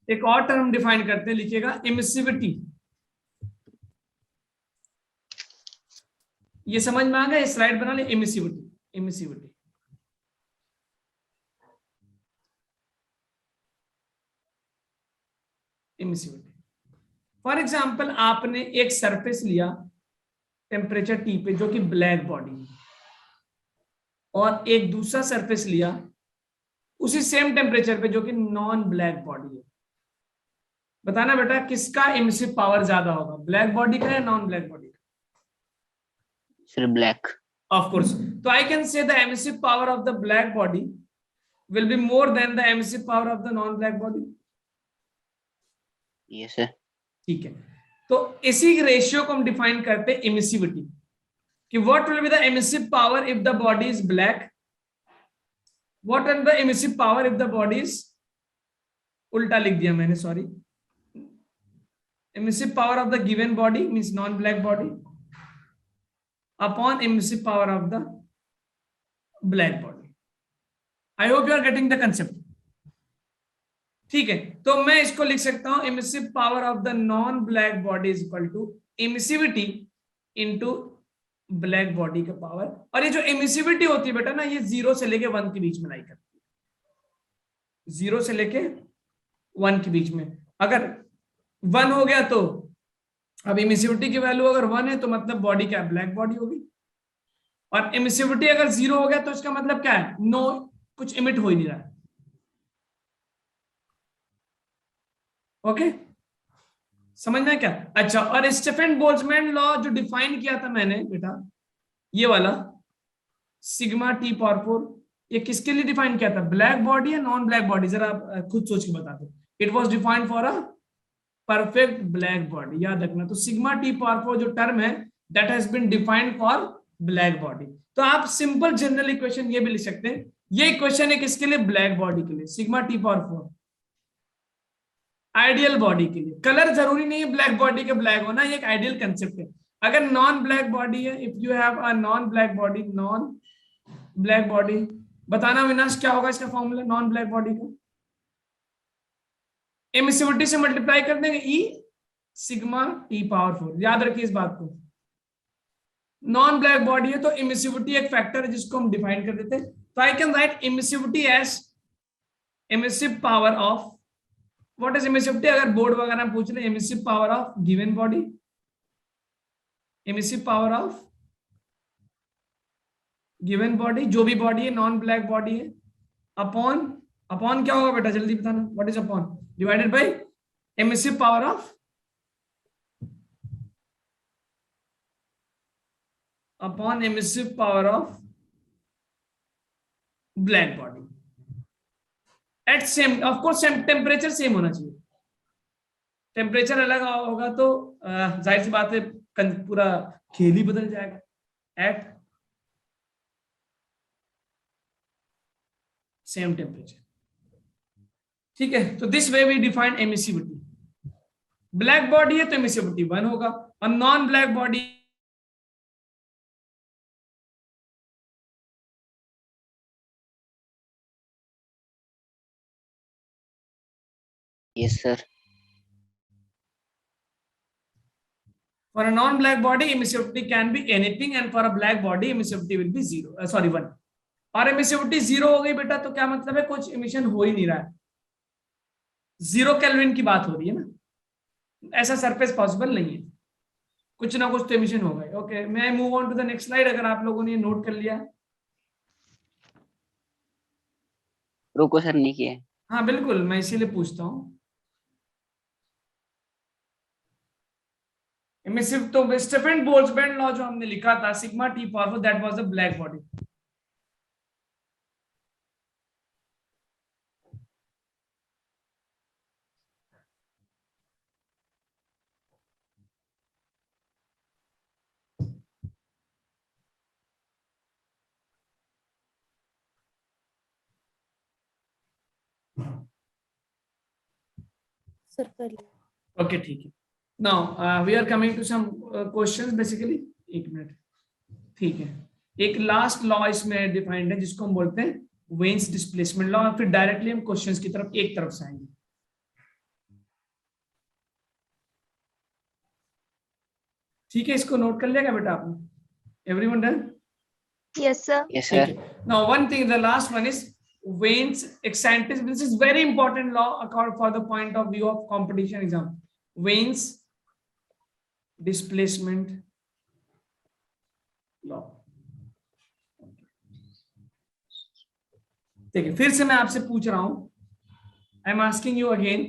एक और टर्म डिफाइन करते हैं, लिखिएगा इमिसिविटी। ये समझ में आ गया? स्लाइड बना ले, emissivity. Emissivity emissivity for example, आपने एक सरफेस लिया टेम्परेचर T पे जो कि ब्लैक बॉडी है, और एक दूसरा सरफेस लिया उसी सेम टेम्परेचर पे जो कि नॉन ब्लैक बॉडी है। बताना बेटा किसका इमिसिव पावर ज्यादा होगा, ब्लैक बॉडी का या नॉन ब्लैक बॉडी का? Sir, black. Of course. So I can say the emissive power of the black body will be more than the emissive power of the non-black body. Yes, sir. ठीक है, तो इसी ratio को हम define करते हैं emissivity, कि what will be the emissive power if the body is black, what will be the emissive power if the body is, उल्टा लिख दिया मैंने, sorry, emissive power of the given body means non-black body upon emissive power of the black body. I hope you are getting the concept. ठीक है, तो मैं इसको लिख सकता हूं emissive power of the non-black body is equal to emissivity into black body का power. और ये जो emissivity होती है बेटा ना, ये 0 से लेके 1 के बीच में लाई करती है, 0 से लेके 1 के बीच में। अगर 1 हो गया तो अब इमिसिविटी की वैल्यू अगर 1 है तो मतलब बॉडी क्या है? ब्लैक बॉडी होगी। और इमिसिविटी अगर 0 हो गया तो इसका मतलब क्या है? नो, कुछ इमिट हो ही नहीं रहा है। ओके, समझना है क्या? अच्छा, और स्टीफन बोल्ट्जमैन लॉ जो डिफाइन किया था मैंने बेटा, ये वाला सिग्मा T⁴, ये किसके लिए डिफाइन किया था? ब्लैक बॉडी या नॉन ब्लैक बॉडी? जरा आप खुद सोच के बता दो। It was defined for a perfect black body, याद रखना। तो सिग्मा T⁴ जो टर्म है that has been defined for black body. तो आप सिंपल जनरल इक्वेशन ये भी लिख सकते हैं, ये इक्वेशन है किसके लिए? ब्लैक बॉडी के लिए। सिग्मा T⁴ आइडियल बॉडी के लिए। कलर जरूरी नहीं है ब्लैक बॉडी का ब्लैक होना, ये एक आइडियल कंसेप्ट है। अगर नॉन ब्लैक बॉडी है, if you have a non black body, non black body, बताना विनाश क्या होगा इसका फॉर्मूला नॉन ब्लैक बॉडी का? एमिसिविटी से मल्टीप्लाई कर देंगे ई सिग्मा टी पावर 4, याद रखिए इस बात को। नॉन ब्लैक बॉडी है तो एमिसिविटी एक फैक्टर है जिसको हम डिफाइन कर देते हैं। तो I can write emissivity as emissive power of, what is emissivity, अगर बोर्ड वगैरह पूछ रहे, emissive power of given body, emissive power of given body, जो भी बॉडी है नॉन ब्लैक बॉडी है, अपॉन, अपॉन क्या होगा बेटा जल्दी बताना, what is upon, divided by emissive power of, upon emissive power of black body at same, of course same temperature same होना चाहिए। टेम्परेचर अलग होगा तो जाहिर सी बात है पूरा खेल ही बदल जाएगा। एट सेम टेम्परेचर, ठीक है। तो this way we define emissivity. Black body है तो एमिसिविटी 1 होगा, और non black body Yes, sir. for a non-black body emissivity can be anything, and for a black body emissivity will be 0, sorry 1। और emissivity 0 हो गई बेटा तो क्या मतलब है, कुछ emission हो ही नहीं रहा है, 0 केल्विन की बात हो रही है ना, ऐसा सरफेस पॉसिबल नहीं है, कुछ ना कुछ तो emission हो गए। ओके, मैं move on to the next slide, अगर आप लोगों ने नोट कर लिया। रुको सर, नहीं किया। हाँ बिल्कुल, मैं इसीलिए पूछता हूँ। एमिसिव तो स्टेफन बोल्ट्जमैन लॉ जो हमने लिखा था, sigma T power 4, that was the black body. Okay ठीक है। Now we are coming to some questions basically. एक मिनट, ठीक है। एक लास्ट लॉ इसमें डिफाइंड है जिसको हम बोलते हैं वेन्स डिस्प्लेसमेंट लॉ, और फिर डायरेक्टली हम क्वेश्चंस की तरफ एक तरफ से आएंगे। ठीक है, इसको नोट कर लिया क्या बेटा आपने? Everyone done? Yes, sir. Yes, sir. Now one thing, the last one is Wayne's eccentricity. This is very important law for the point of view of competition exam. Wayne's displacement law. ठीक है, फिर से मैं आपसे पूछ रहा हूं, I am asking you again,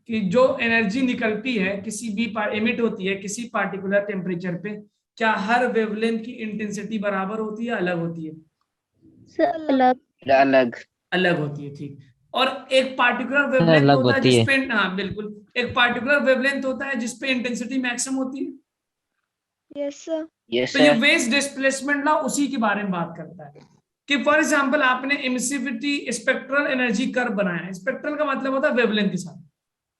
कि जो एनर्जी निकलती है किसी भी एमिट होती है किसी पार्टिकुलर टेम्परेचर पे, क्या हर वेवलेंथ की इंटेंसिटी बराबर होती है, अलग होती है? अलग अलग अलग होती है, ठीक। और एक पार्टिकुलर वेवलेंथ होता है जिसपे, हाँ बिल्कुल, एक पार्टिकुलर वेवलेंथ होता है जिसपे इंटेंसिटी मैक्सिमम होती है। Yes, sir. yes, तो ये sir. वेव्स डिस्प्लेसमेंट लॉ उसी के बारे में बात करता है कि फॉर एग्जांपल आपने एमिसिविटी स्पेक्ट्रल एनर्जी कर्व बनाया है, स्पेक्ट्रल का मतलब होता है वेवलेंथ के साथ।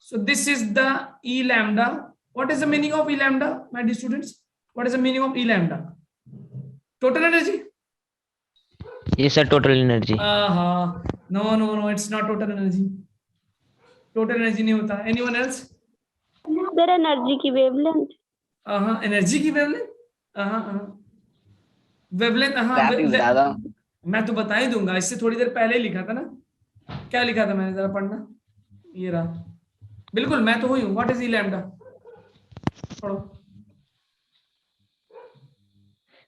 So this is the E lambda. What is the meaning of E lambda my dear students? What is the meaning of E lambda? Total energy? Yes, sir. Total energy. No, it's not total energy. Total energy नहीं होता। Anyone else? Sir energy की wavelength, energy की wavelength, wavelength, काफी बता दो। मैं तो बता ही दूंगा, इससे थोड़ी देर पहले ही लिखा था ना। क्या लिखा था मैंने, जरा पढ़ना, ये रहा, बिल्कुल मैं तो हुई हूँ। What is E lambda? पढ़ो।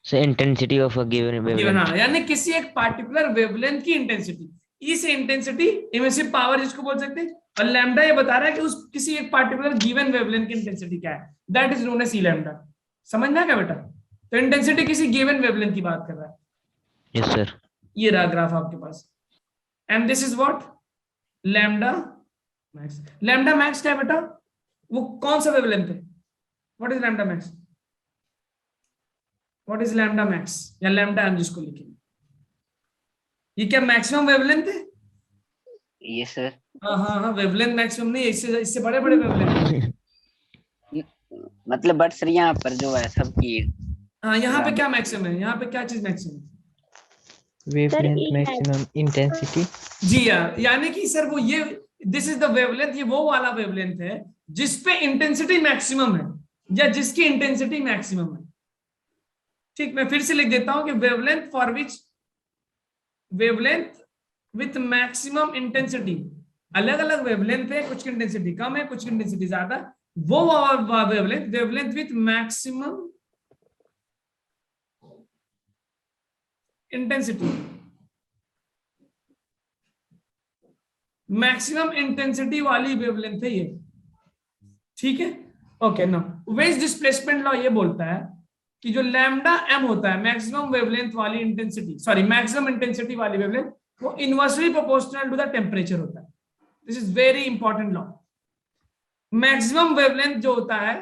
So intensity of a given wavelength. हाँ, यानी किसी एक पार्टिकुलर वेवलेंथ की इंटेंसिटी, ई से इंटेंसिटी इमिसिव पावर जिसको बोल सकते हैं, और लैम्डा ये बता रहा है कि उस किसी एक पार्टिकुलर गिवन वेवलेंथ की इंटेंसिटी क्या है, that is known as E lambda. समझ में आ गया बेटा? तो इंटेंसिटी किसी गिवन वेवलेंथ की बात कर रहा है। Yes, sir. ये रहा ग्राफ आपके पास, and this is what lambda max. Lambda max क्या है बेटा? वो कौन सा वेवलेंथ है? What is lambda max? What is lambda max, या लैम्डा हम जिसको लिखेंगे, ये क्या मैक्सिमम वेवलेंथ है? yes, sir. हाँ, वेवलेंथ मैक्सिमम नहीं, इससे बड़े बड़े वेवलेंथ। मतलब बट सर यहाँ पर जो है सबकी, हाँ, यहाँ पे क्या मैक्सिमम है? यहाँ पे क्या चीज मैक्सिमम है? Wavelength maximum intensity. जी यार, यानी कि सर वो ये दिस इज द वेवलेंथ, ये वो वाला वेवलेंथ है जिसपे इंटेंसिटी मैक्सिमम है या जिसकी इंटेंसिटी मैक्सिमम है। ठीक, मैं फिर से लिख देता हूं कि wavelength for which wavelength with maximum intensity, अलग अलग वेवलेंथ है, कुछ की इंटेंसिटी कम है, कुछ की इंटेंसिटी ज्यादा, वो wavelength, wavelength with maximum intensity, maximum intensity वाली वेवलेंथ है ये। ठीक है, ओके। ना वेज डिस्प्लेसमेंट लॉ ये बोलता है कि जो लैम्डा एम होता है मैक्सिमम वेवलेंथ वाली इंटेंसिटी, सॉरी मैक्सिमम इंटेंसिटी वाली वेवलेंथ, वो inversely proportional to the temperature होता है। This is very important law. Maximum wavelength जो होता है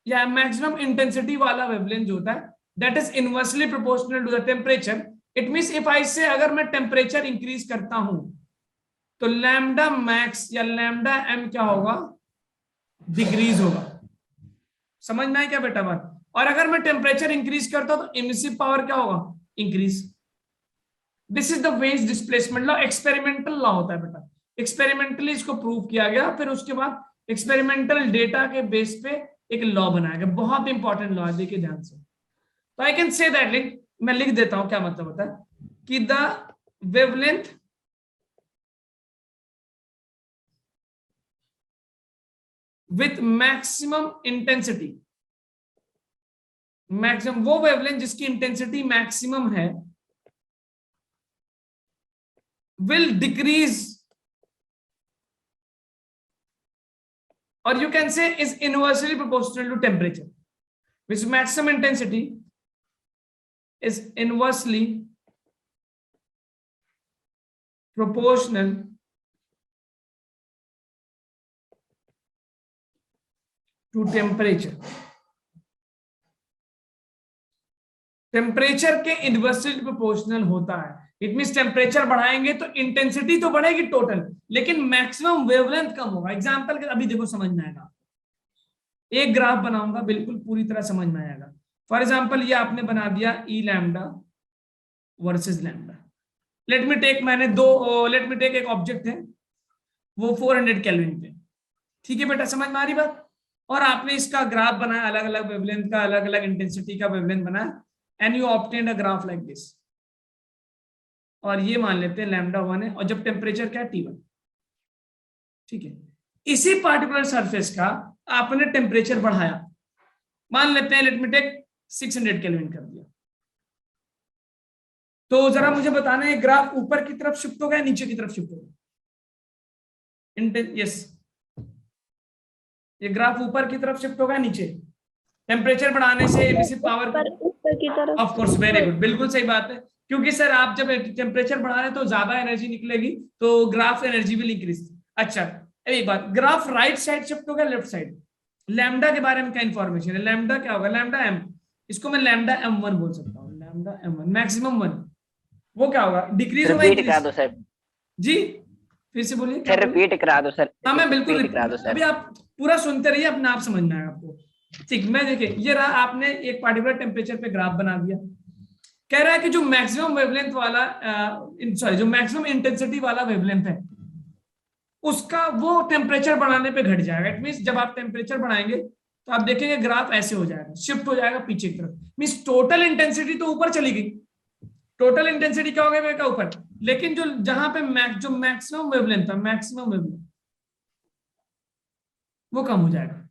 या मैक्सिमम इंटेंसिटी वाला वेवलेंथ जो होता है, that is inversely proportional to the temperature. It means if I say अगर मैं टेम्परेचर इंक्रीज करता हूं तो लैम्डा मैक्स या लैम्डा एम क्या होगा, डिक्रीज होगा। समझ में आया क्या बेटा बात? और अगर मैं टेम्परेचर इंक्रीज करता हूं तो इमिसिव पावर क्या होगा, increase. This is the ways displacement law. Experimental law होता है बेटा, एक्सपेरिमेंटली इसको प्रूव किया गया, फिर उसके बाद एक्सपेरिमेंटल डेटा के बेस पे एक लॉ बनाया गया। बहुत इंपॉर्टेंट लॉ है, देखिए ध्यान से। तो आई कैन से दैट, मैं लिख देता हूं क्या मतलब होता है कि the wavelength with maximum intensity, maximum वो वेवलेंथ जिसकी इंटेंसिटी मैक्सिमम है, will decrease, or you can say is inversely proportional to temperature, which maximum intensity is inversely proportional to temperature. Temperature के इनवर्सली प्रोपोर्शनल होता है। It means temperature बढ़ाएंगे तो intensity तो बढ़ेगी टोटल, लेकिन मैक्सिमम वेवलेंथ कम होगा। एग्जांपल अभी देखो समझ में आएगा, एक ग्राफ बनाऊंगा, बिल्कुल पूरी तरह समझ में आएगा। फॉर एग्जांपल ये आपने बना दिया E lambda versus lambda. Let me take एक ऑब्जेक्ट है वो 400 केल्विन पे। ठीक है बेटा, समझ में आ रही बात? और आपने इसका ग्राफ बनाया, अलग अलग वेवलेंथ का, अलग अलग इंटेंसिटी का वेवलेंथ बनाया, and you obtained a graph like this. और ये मान लेते हैं लैम्डा 1 है, और जब टेम्परेचर क्या है T1। ठीक है, इसी पार्टिकुलर सरफेस का आपने टेम्परेचर बढ़ाया, मान लेते हैं लेट मी टेक 600 केल्विन कर दिया। तो जरा मुझे बताना है ग्राफ ऊपर की तरफ शिफ्ट होगा या नीचे की तरफ शिफ्ट होगा? यस, ये ग्राफ ऊपर की तरफ शिफ्ट होगा नीचे? टेम्परेचर बढ़ाने से एमिसिव पावर ऊपर की तरफ। ऑफ कोर्स, वेरी गुड, बिल्कुल सही बात है। क्योंकि सर आप जब टेम्परेचर बढ़ा रहे हैं तो ज्यादा एनर्जी निकलेगी, तो ग्राफ एनर्जी विल इंक्रीज। अच्छा एक बात, ग्राफ राइट साइड शिफ्ट होगा लेफ्ट साइड? लैम्डा के बारे में क्या इंफॉर्मेशन है? लैम्डा क्या होगा? लैम्डा एम, इसको मैं लैम्डा M1 बोल सकता हूँ। लैम्डा M1 मैक्सिमम 1, वो क्या होगा? डिक्रीज होगा, रिपीट करा दो सर जी फिर से बोलिए। सर, रिपीट करा दो सर। हाँ मैं बिल्कुल रिपीट करा दो सर। अभी आप पूरा सुनते रहिए, अपने आप समझ में आएगा आपको। ठीक, मैं देखिए ये रहा, आपने एक पार्टिकुलर टेम्परेचर पे ग्राफ बना दिया। कह रहा है कि जो मैक्सिमम वेवलेंथ वाला जो मैक्सिमम इंटेंसिटी वाला वेवलेंथ है उसका वो टेम्परेचर बढ़ाने पे घट जाएगा। इट मींस जब आप टेम्परेचर बढ़ाएंगे तो आप देखेंगे ग्राफ ऐसे हो जाएगा, शिफ्ट हो जाएगा पीछे की तरफ। मींस टोटल इंटेंसिटी तो ऊपर चली गई, टोटल इंटेंसिटी क्या हो गया बेटा? ऊपर। लेकिन जो जहां पे जो मैक्सिमम वेवलेंथ था, मैक्सिमम वेवलेंथ वो कम हो जाएगा।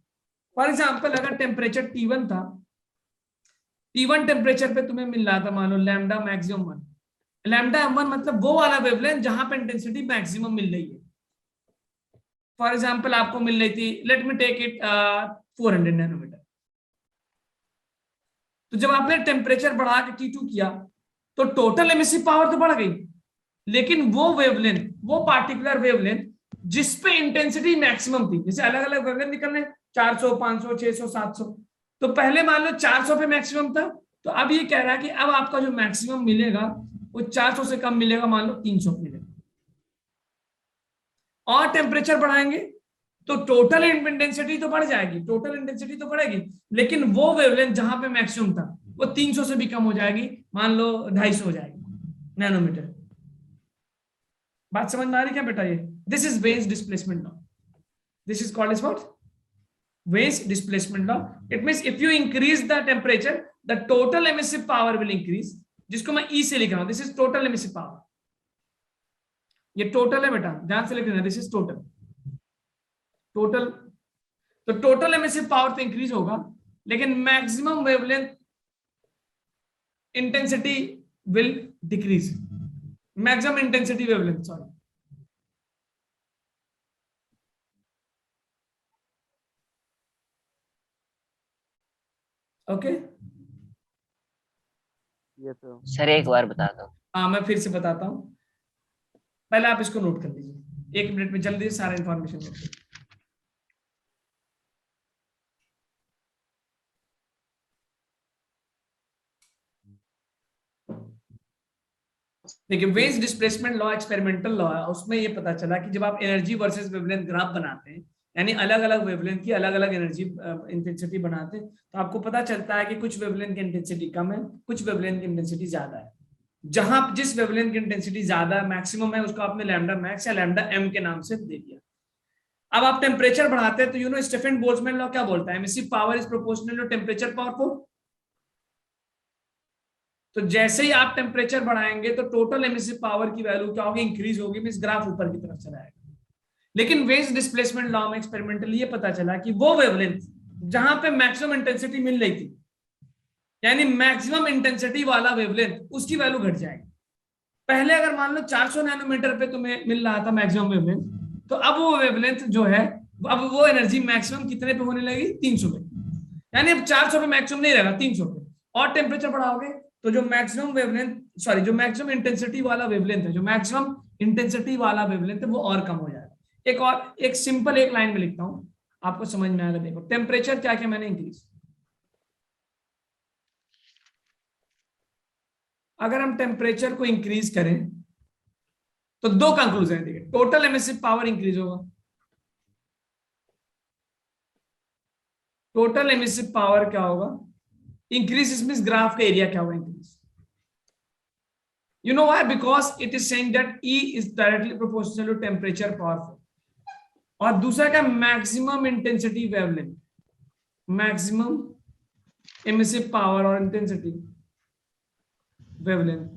फॉर एग्जाम्पल अगर टेम्परेचर T1 था, T1 टेम्परेचर पे तुम्हें मिल रहा था मान लो लैम्डा मैक्सिमम 1, लैम्डा M1 मतलब वो वाला वेवलेंथ जहां पे इंटेंसिटी मैक्सिमम मिल रही है। फॉर एग्जाम्पल आपको मिल रही थी, let me take it 400 nanometre. तो जब आपने टेम्परेचर बढ़ा के T2 किया तो टोटल एमिसिव पावर तो बढ़ गई, लेकिन वो वेवलेंथ, वो पार्टिकुलर वेवलेंथ जिस पे इंटेंसिटी मैक्सिमम थी, जैसे अलग अलग वेवलेंथ निकलने 400, 500, 600, 700, तो पहले मान लो 400 पे मैक्सिमम था, तो अब ये कह रहा है कि अब आपका जो मैक्सिमम मिलेगा वो 400 से कम मिलेगा, मान लो 300 मिलेगा। और टेम्परेचर बढ़ाएंगे तो टोटल इंटेंसिटी तो बढ़ जाएगी, टोटल इंटेंसिटी तो बढ़ेगी, लेकिन वो वेवलेंथ जहां पे मैक्सिमम था वो 300 से भी कम हो जाएगी, मान लो 250 हो जाएगी नैनोमीटर। बात समझ में आ रही क्या बेटा? ये This is Wein's displacement law. This is called as what? Wein's displacement law. It means if you increase the temperature, the total emissive power will increase. जिसको मैं E से लिख रहा हूं, this is total emissive power. ये total है बेटा, ध्यान से लिख लेना, this is total. Total, तो total emissive power तो increase होगा, लेकिन maximum wavelength intensity will decrease. Maximum intensity wavelength, sorry. Okay sir एक बार बता दो। हाँ मैं फिर से बताता हूं, पहले आप इसको नोट कर लीजिए, 1 मिनट में जल्दी सारा इंफॉर्मेशन नोट करिए। देखिए veins displacement law experimental law है, उसमें ये पता चला कि जब आप एनर्जी वर्सेस वेवलेंथ ग्राफ बनाते हैं, यानी अलग अलग वेवलेंथ की अलग अलग एनर्जी इंटेंसिटी बनाते हैं, तो आपको पता चलता है कि कुछ वेवलेंथ की इंटेंसिटी कम है, कुछ वेवलेंथ की इंटेंसिटी ज्यादा है। जहां जिस वेवलेंथ की इंटेंसिटी ज्यादा मैक्सिमम है उसको आपने लैम्डा मैक्स या लैम्डा एम के नाम से दे दिया। अब आप टेम्परेचर बढ़ाते हैं तो you know Stefan Boltzmann law क्या बोलता है, emissive power is proportional to temperature power को। तो जैसे ही आप टेम्परेचर बढ़ाएंगे तो टोटल एमिसिव पावर की वैल्यू क्या होगी, इंक्रीज होगी, मींस ग्राफ ऊपर की तरफ चला जाएगा। लेकिन वेन्स डिस्प्लेसमेंट लॉ में एक्सपेरिमेंटली ये पता चला कि वो वेवलेंथ जहां पे मैक्सिमम इंटेंसिटी मिल रही थी, यानी मैक्सिमम इंटेंसिटी वाला वेवलेंथ, उसकी वैल्यू घट जाएगी। पहले अगर मान लो 400 नैनोमीटर पे तुम्हें मिल रहा था मैक्सिमम वेवलेंथ, तो अब वो वेवलेंथ जो है, अब वो एनर्जी मैक्सिमम कितने पे होने लगी, 300 पे। यानी अब 400 पे मैक्सिमम नहीं रहेगा, 300 पे। और टेम्परेचर बढ़ाओगे तो जो मैक्सिमम वेवलेंथ, सॉरी जो मैक्सिमम इंटेंसिटी वाला वेवलेंथ है, जो मैक्सिमम इंटेंसिटी वाला वेवलेंथ है वो और कम हो जाएगा। एक और एक सिंपल एक लाइन में लिखता हूं, आपको समझ में आएगा। देखो टेम्परेचर क्या क्या मैंने इंक्रीज, अगर हम टेम्परेचर को इंक्रीज करें तो दो कंक्लूजन देखिए, टोटल एमिसिव पावर इंक्रीज होगा, टोटल एमिसिव पावर क्या होगा, इंक्रीज, इसमें ग्राफ का एरिया क्या होगा, increase. You know why? Because it is saying that E is directly proportional to temperature power flow. और दूसरा क्या, maximum intensity wavelength, maximum emissive power और इंटेंसिटी वेवलेंथ,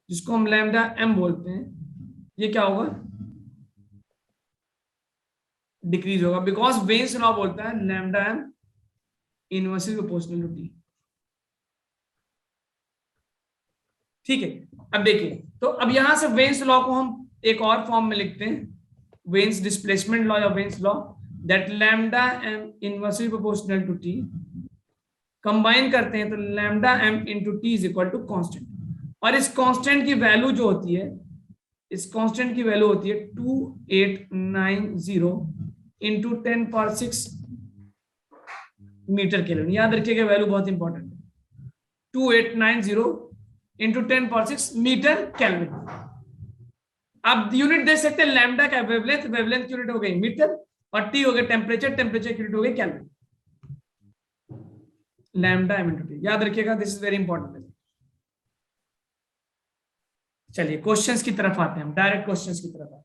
जिसको हम लैम्डा एम बोलते हैं, ये क्या होगा, डिक्रीज होगा। बिकॉज वेन्स लॉ बोलता है lambda m inversely proportional to T. ठीक है, अब देखिए, तो अब यहां से वेन्स लॉ को हम एक और फॉर्म में लिखते हैं, वेन्स डिस्प्लेसमेंट लॉ या Wien's law, that lambda m inversely proportional to T, combine करते हैं तो lambda m into T is equal to constant. और इस कांस्टेंट की वैल्यू जो होती है, इस कांस्टेंट की वैल्यू होती है 2890 इंटू 10⁶ मीटर केल्विन। याद रखिएगा वैल्यू बहुत इंपॉर्टेंट है, 2890 इंटू 10⁶ मीटर केल्विन। अब यूनिट दे सकते हैं लैम्डा का, वेवलेंथ, वेवलेंथ की यूनिट हो गई मीटर, और टी हो गया टेम्परेचर, टेम्परेचर की यूनिट हो गई kelvin. Lambda m into T, याद रखिएगा, दिस इज वेरी इंपॉर्टेंट। चलिए क्वेश्चंस की तरफ आते हैं, हम डायरेक्ट क्वेश्चंस की तरफ आते हैं।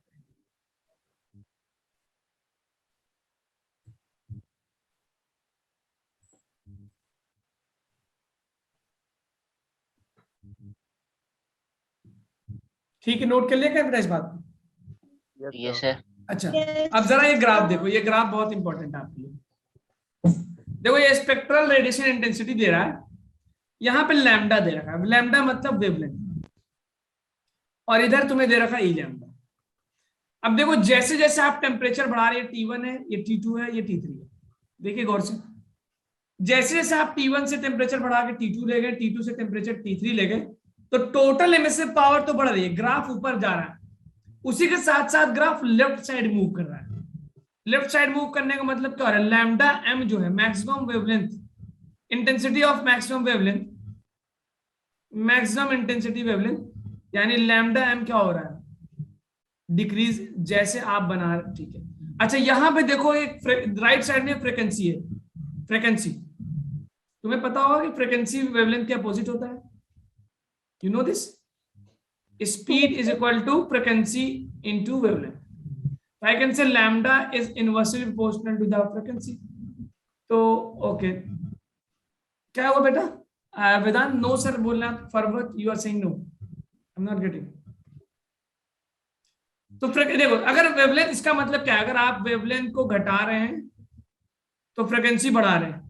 ठीक है, नोट कर लिया क्या बेटा इस बात को? Yes sir. अच्छा, अब जरा ये ग्राफ देखो, ये ग्राफ बहुत इंपॉर्टेंट है आपके लिए। देखो ये स्पेक्ट्रल रेडिएशन इंटेंसिटी दे रहा है, यहां पे लैम्डा दे रखा है, लैम्डा मतलब वेवलेंथ, और इधर तुम्हें दे रखा ई लैम्डा। अब देखो जैसे जैसे आप टेम्परेचर बढ़ा रहे हैं, T1 है, ये T2 है, ये T3 है, देखिए गौर से, जैसे जैसे आप T1 से टेम्परेचर बढ़ा के T2 ले गए, T2 से टेम्परेचर T3 ले गए, तो टोटल एमिसिव पावर तो बढ़ रही है, ग्राफ ऊपर जा रहा है, उसी के साथ साथ ग्राफ लेफ्ट साइड मूव कर रहा है। लेफ्ट साइड मूव करने का मतलब क्या हो रहा है, लैम्डा एम जो है maximum wavelength, intensity of maximum wavelength, maximum intensity wavelength, यानी लैम्डा एम क्या हो रहा है, डिक्रीज जैसे आप बना रहे। ठीक है, अच्छा यहां पे देखो एक राइट साइड में फ्रीक्वेंसी है, फ्रीक्वेंसी, तुम्हें पता होगा कि फ्रीक्वेंसी वेवलेंथ के अपोजिट होता है, you know this. speed is equal to frequency into wavelength. I can say lambda is inversely proportional to the frequency. तो ओके, क्या होगा बेटा? वेदांत नो सर बोलना, forward you are saying no, I am not getting. तो देखो, अगर wavelength, इसका मतलब क्या है? अगर आप वेवलेंथ को घटा रहे हैं तो फ्रीक्वेंसी बढ़ा रहे हैं,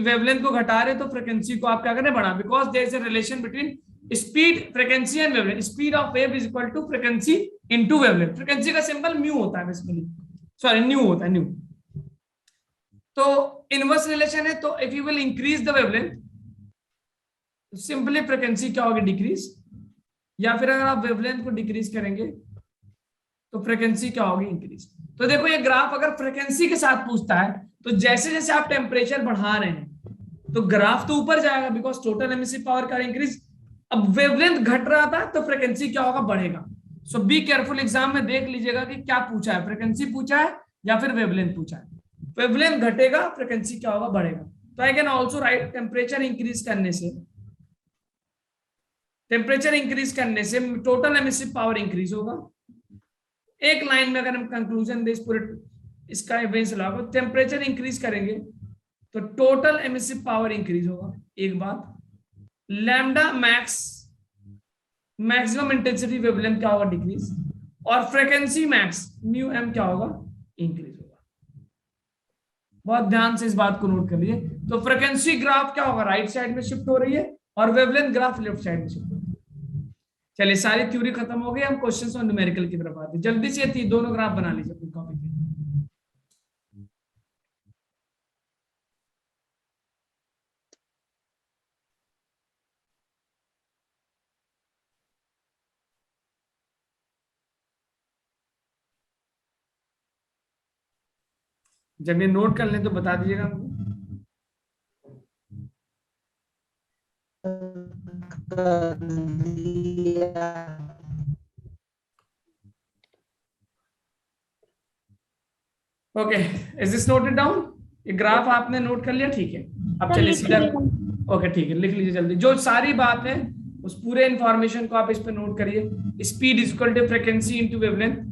वेवलेंथ को घटा रहे तो फ्रीक्वेंसी को आप क्या करें? बढ़ा. Because there is a relation between speed, frequency and wavelength. Speed of wave is equal to frequency into wavelength. Frequency का सिंबल म्यू होता है बेसिकली, सॉरी न्यू होता है, न्यू. तो इनवर्स रिलेशन है. तो if you will increase the wavelength, simply frequency क्या होगी? डिक्रीज. या फिर अगर आप वेवलेंथ को डिक्रीज करेंगे तो फ्रीक्वेंसी क्या होगी? इंक्रीज. तो देखो, ये ग्राफ अगर फ्रीक्वेंसी के साथ पूछता है तो जैसे जैसे आप टेम्परेचर बढ़ा रहे हैं तो ग्राफ तो ऊपर जाएगा, बिकॉज टोटल एमिसिव पावर का इंक्रीज. अब वेवलेंथ घट रहा था तो फ्रीक्वेंसी क्या होगा? बढ़ेगा. सो बी केयरफुल, एग्जाम में देख लीजिएगा कि क्या पूछा है, फ्रीक्वेंसी पूछा है या फिर वेवलेंथ पूछा है. वेवलेंथ घटेगा, फ्रीक्वेंसी क्या होगा? बढ़ेगा. तो I can also right temperature increase करने से टोटल एमिसिव पावर इंक्रीज होगा. एक लाइन में अगर हम कंक्लूजन दे पूरे इसका इवेंट्स लागू, टेम्परेचर इंक्रीज करेंगे तो टोटल एमिसिव पावर इंक्रीज होगा. एक बात, lambda max, maximum intensity wavelength क्या होगा? डिक्रीज. और फ्रीक्वेंसी मैक्स म्यू एम क्या होगा? इंक्रीज होगा. बहुत ध्यान से इस बात को नोट कर लीजिए. तो फ्रीक्वेंसी ग्राफ क्या होगा? राइट साइड में शिफ्ट हो रही है और वेवलेंथ ग्राफ लेफ्ट साइड में शिफ्ट हो रही है. चलिए, सारी थ्योरी खत्म हो गई, हम क्वेश्चंस और न्यूमेरिकल की तरफ आते हैं. जल्दी से ये दोनों ग्राफ बना लीजिए अपनी कॉपी पे. जब ये नोट कर लें तो बता दीजिएगा हमको. Okay, is this noted down? ये ग्राफ आपने नोट कर लिया? ठीक है. अब चलिए सीधा, ओके ठीक है, लिख लीजिए जल्दी. जो सारी बात है उस पूरे इंफॉर्मेशन को आप इस पे नोट करिए. Speed is equal to frequency into wavelength.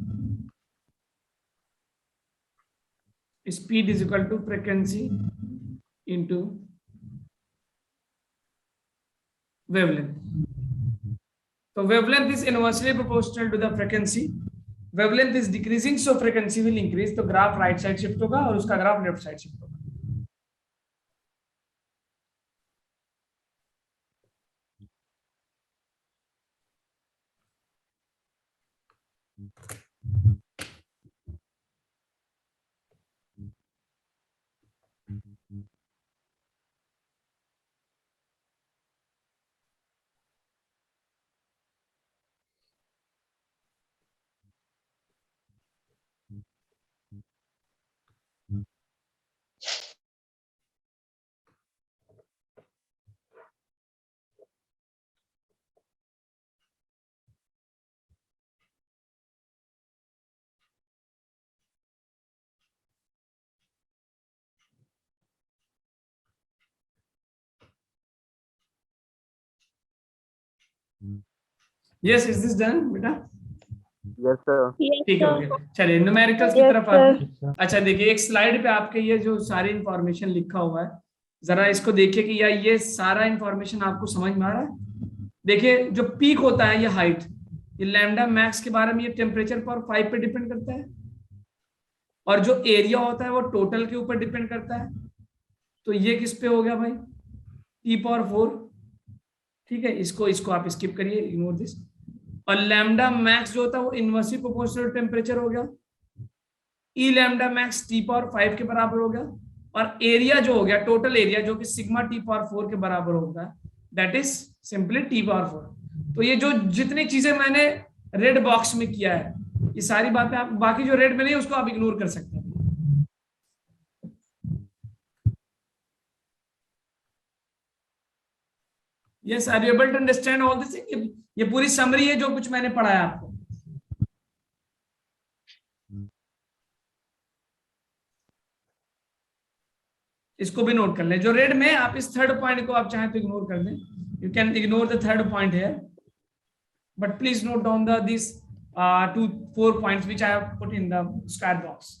Speed is equal to frequency into wavelength. तो wavelength is inversely proportional to the frequency. Wavelength is decreasing, so frequency will increase. तो ग्राफ राइट साइड शिफ्ट होगा और उसका graph left side shift होगा. Yes, is this done बेटा? Yes sir. ठीक है, okay. चलिए न्यूमेरिकल्स की तरफ आते हैं. अच्छा देखिए, एक स्लाइड पे आपके ये जो सारी इंफॉर्मेशन लिखा हुआ है, जरा इसको देखिए कि ये सारा इंफॉर्मेशन आपको समझ में आ रहा है. देखिए, जो पीक होता है, ये हाइट, ये लैम्डा मैक्स के बारे में, ये टेम्परेचर पर 5 पे डिपेंड करता है. और जो एरिया होता है वो टोटल के ऊपर डिपेंड करता है. तो ये किस पे हो गया भाई? T⁴. ठीक है, इसको आप स्किप करिए, इग्नोर दिस. और लैम्डा मैक्स जो होता है वो इनवर्सली प्रोपोर्शनल टेम्परेचर हो गया. ई लैम्डा मैक्स T⁴ के बराबर हो गया. और एरिया जो हो गया, टोटल एरिया, जो कि सिग्मा T⁴ के बराबर होगा, दैट इज सिंपली T⁴. तो ये जो जितनी चीजें मैंने रेड बॉक्स में किया है, ये सारी बातें आप, बाकी जो रेड में नहीं है उसको आप इग्नोर कर सकते हैं. Yes, are you able to understand all this? ये पूरी समरी है जो कुछ मैंने पढ़ाया आपको. इसको भी नोट कर लें. जो रेड में, आप इस थर्ड पॉइंट को आप चाहें तो इग्नोर कर दें. You can ignore the third point है. but please note down these 2-4 points which I have put in the square box.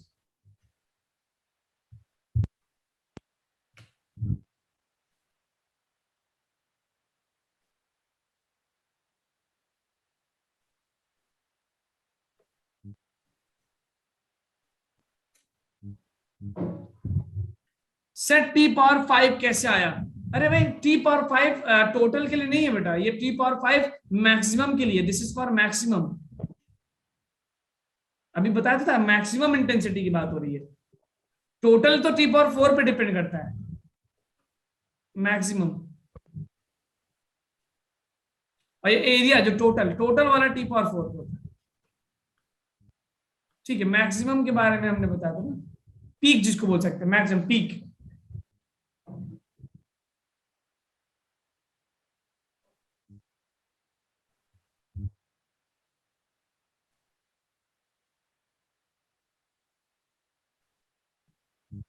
Set T power 5 कैसे आया? अरे भाई टी पावर 5 टोटल के लिए नहीं है बेटा, ये टी पावर 5 मैक्सिमम के लिए, दिस इज फॉर मैक्सिमम। अभी बताया था मैक्सिमम इंटेंसिटी की बात हो रही है, टोटल तो टी पावर 4 पे डिपेंड करता है, मैक्सिमम और ये एरिया जो टोटल वाला टी पावर 4 होता है। ठीक है, मैक्सिमम के बारे में हमने बताया था ना, पीक जिसको बोल सकते हैं, मैक्सिमम पीक।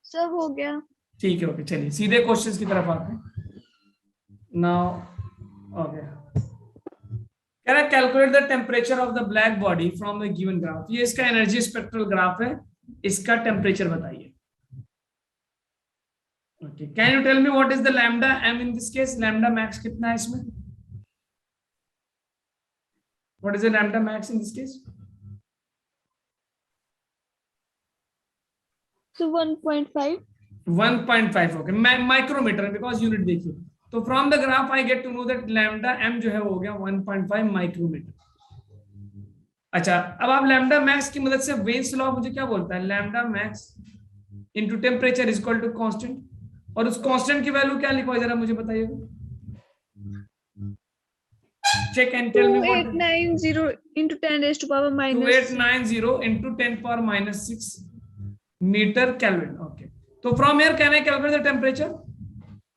सब हो गया। ठीक है, ओके, चलिए सीधे क्वेश्चंस की तरफ आते हैं। Now okay, can I calculate the temperature of the black body from the given graph. ये इसका एनर्जी स्पेक्ट्रल ग्राफ है, इसका टेम्परेचर बताइए। Okay, can you tell me what is the lambda m in this case? Lambda max कितना है इसमें? What is the lambda max in this case? So 1.5. 1.5, okay, micrometre because unit देखिए, तो from the graph I get to know that lambda M जो है वो हो गया 1.5 माइक्रोमीटर। अच्छा, अब आप लैम्डा मैक्स की मदद से वेन्स लॉ मुझे क्या बोलता है? Lambda max into temperature is equal to constant, और उस कांस्टेंट की वैल्यू क्या लिखो जरा मुझे बताइएगा। Check and tell me what 2890 into 10 raised to power minus 2890 into 10 power minus 6 meter Kelvin. Okay, so from here can I calculate the temperature?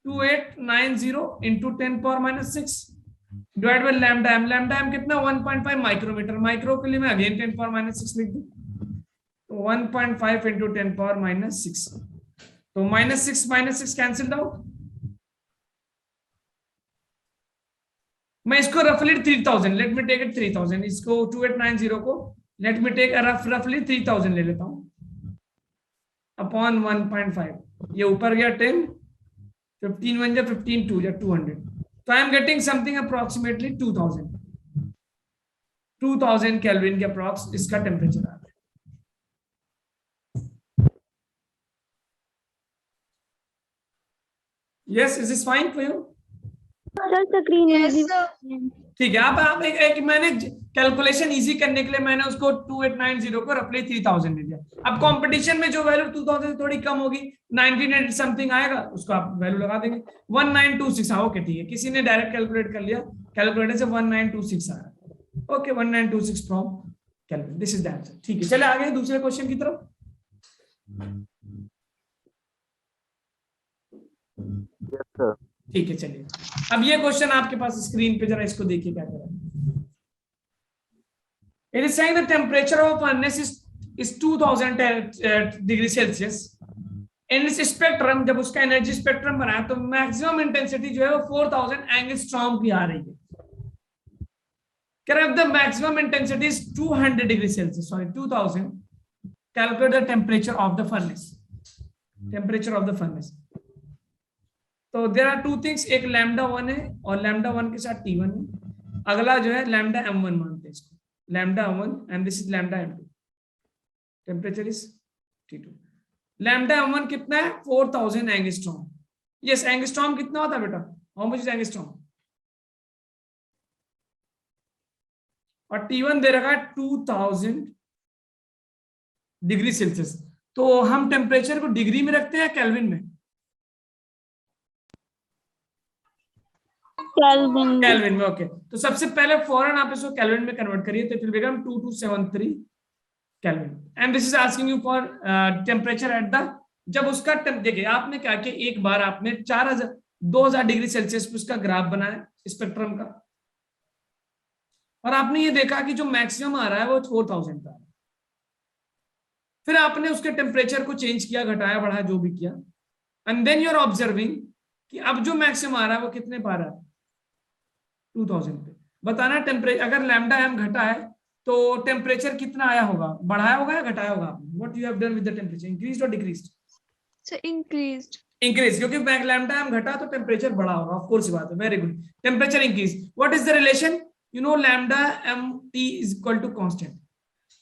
2890 into 10 power minus 6 divided by lambda m. Lambda m कितना? 1.5 micrometer. Micro के लिए मैं again 10 power minus 6 लिख दूं, तो 1.5 into 10 power minus 6, तो -6 cancelled out. मैं इसको रफली 3000, लेट मी टेक इट 3000, इसको 2890 को लेट मी टेक रफली 3000 ले लेता हूं अपॉन 1.5, ये ऊपर गया 10, 15 1 जा 15 2 जा 200, तो I am getting something approximately 2000 kelvin के अप्रॉक्स इसका टेम्परेचर आ रहा है। Yes, is this fine for you? Sir screen Yes, में sir. ठीक है, आप एक मैंने कैलकुलेशन इजी करने के लिए मैंने उसको 2890 को रफली 3000 ले दिया। अब कंपटीशन में जो वैल्यू 2000 से थोड़ी कम होगी, 1900 समथिंग आएगा, उसको आप वैल्यू लगा देंगे 1926। हाँ ओके, ठीक है, किसी ने डायरेक्ट कैलकुलेट कर लिया, कैलकुलेटर से 1926 आ रहा है। Okay, 1926 from calculate, this is the answer. ठीक है, चले आगे दूसरे क्वेश्चन की तरफ। Yes, sir. ठीक है, चलिए अब ये क्वेश्चन आपके पास स्क्रीन पे, जरा इसको देखिए क्या कर रहा है। It is saying the temperature of a furnace is 2000 degree Celsius. In इस स्पेक्ट्रम, जब उसका एनर्जी स्पेक्ट्रम बनाया तो मैक्सिमम इंटेंसिटी जो है वो 4000 एंगस्ट्रॉम की आ रही है। If the maximum intensity is 200 degree Celsius, sorry 2000, calculate the temperature of the furnace. Temperature of the furnace. तो देयर आर टू थिंग्स, एक लैम्डा 1 है और लैम्डा 1 के साथ T1 है। अगला जो है लैम्डा m1 मानते हैं इसको, lambda 1 and this is lambda m2। Temperature is T2। Lambda m1 कितना है? 4000 एंगस्ट्रॉम। यस, एंगस्ट्रॉम कितना होता है बेटा? How much is angstrom? और T1 दे रखा है 2000 डिग्री सेल्सियस। तो हम टेम्परेचर को डिग्री में रखते हैं केल्विन में? केल्विन में। ओके, तो सबसे पहले फौरन आप इसको केल्विन में कन्वर्ट करिए, तो it will become 2273 kelvin. And this is asking you for temperature at the, जब उसका देखिए आपने क्या किया, एक बार आपने 2000 डिग्री सेल्सियस पे उसका ग्राफ बनाया स्पेक्ट्रम का, और आपने ये देखा कि जो मैक्सिमम आ रहा है वो 4000 का है। फिर आपने उसके टेम्परेचर को चेंज किया, घटाया बढ़ाया जो भी किया, and then you are observing कि अब जो मैक्सिमम आ रहा है वो कितने पा रहा है? 2000 पे। बताना टेम्परेचर, अगर लैम्डा एम घटा है तो टेम्परेचर कितना आया होगा, बढ़ाया होगा या घटाया होगा आपने, what you have done with the temperature, increased और डिक्रीज्ड? Sir increased. इंक्रीज, क्योंकि लैम्डा एम घटा तो टेम्परेचर बढ़ा होगा, ऑफ कोर्स बात है, very good, temperature increase. What is the relation, you know lambda M T is equal to constant,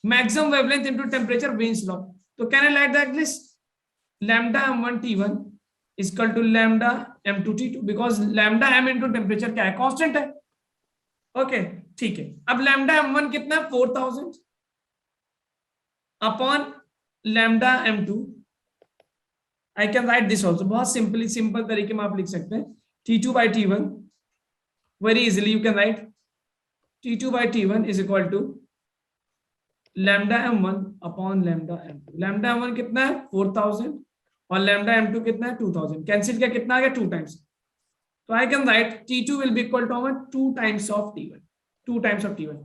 maximum wavelength into temperature, Wien's law. तो can I write that this lambda m1 t1 is equal to lambda m2 t2 because lambda m into temperature क्या है, constant है। Okay ठीक है, अब lambda m1 कितना है 4000 upon lambda m2, I can write this also, बहुत simple तरीके में आप लिख सकते हैं, t2 by t1 very easily you can write t2 by t1 is equal to lambda m1 upon lambda m2। Lambda m1 कितना है 4000 और लैम्डा m2 कितना है 2000, कैंसिल किया कितना आ गया 2 टाइम्स, तो I can write t2 will be equal to 2 times of t1, 2 times of t1।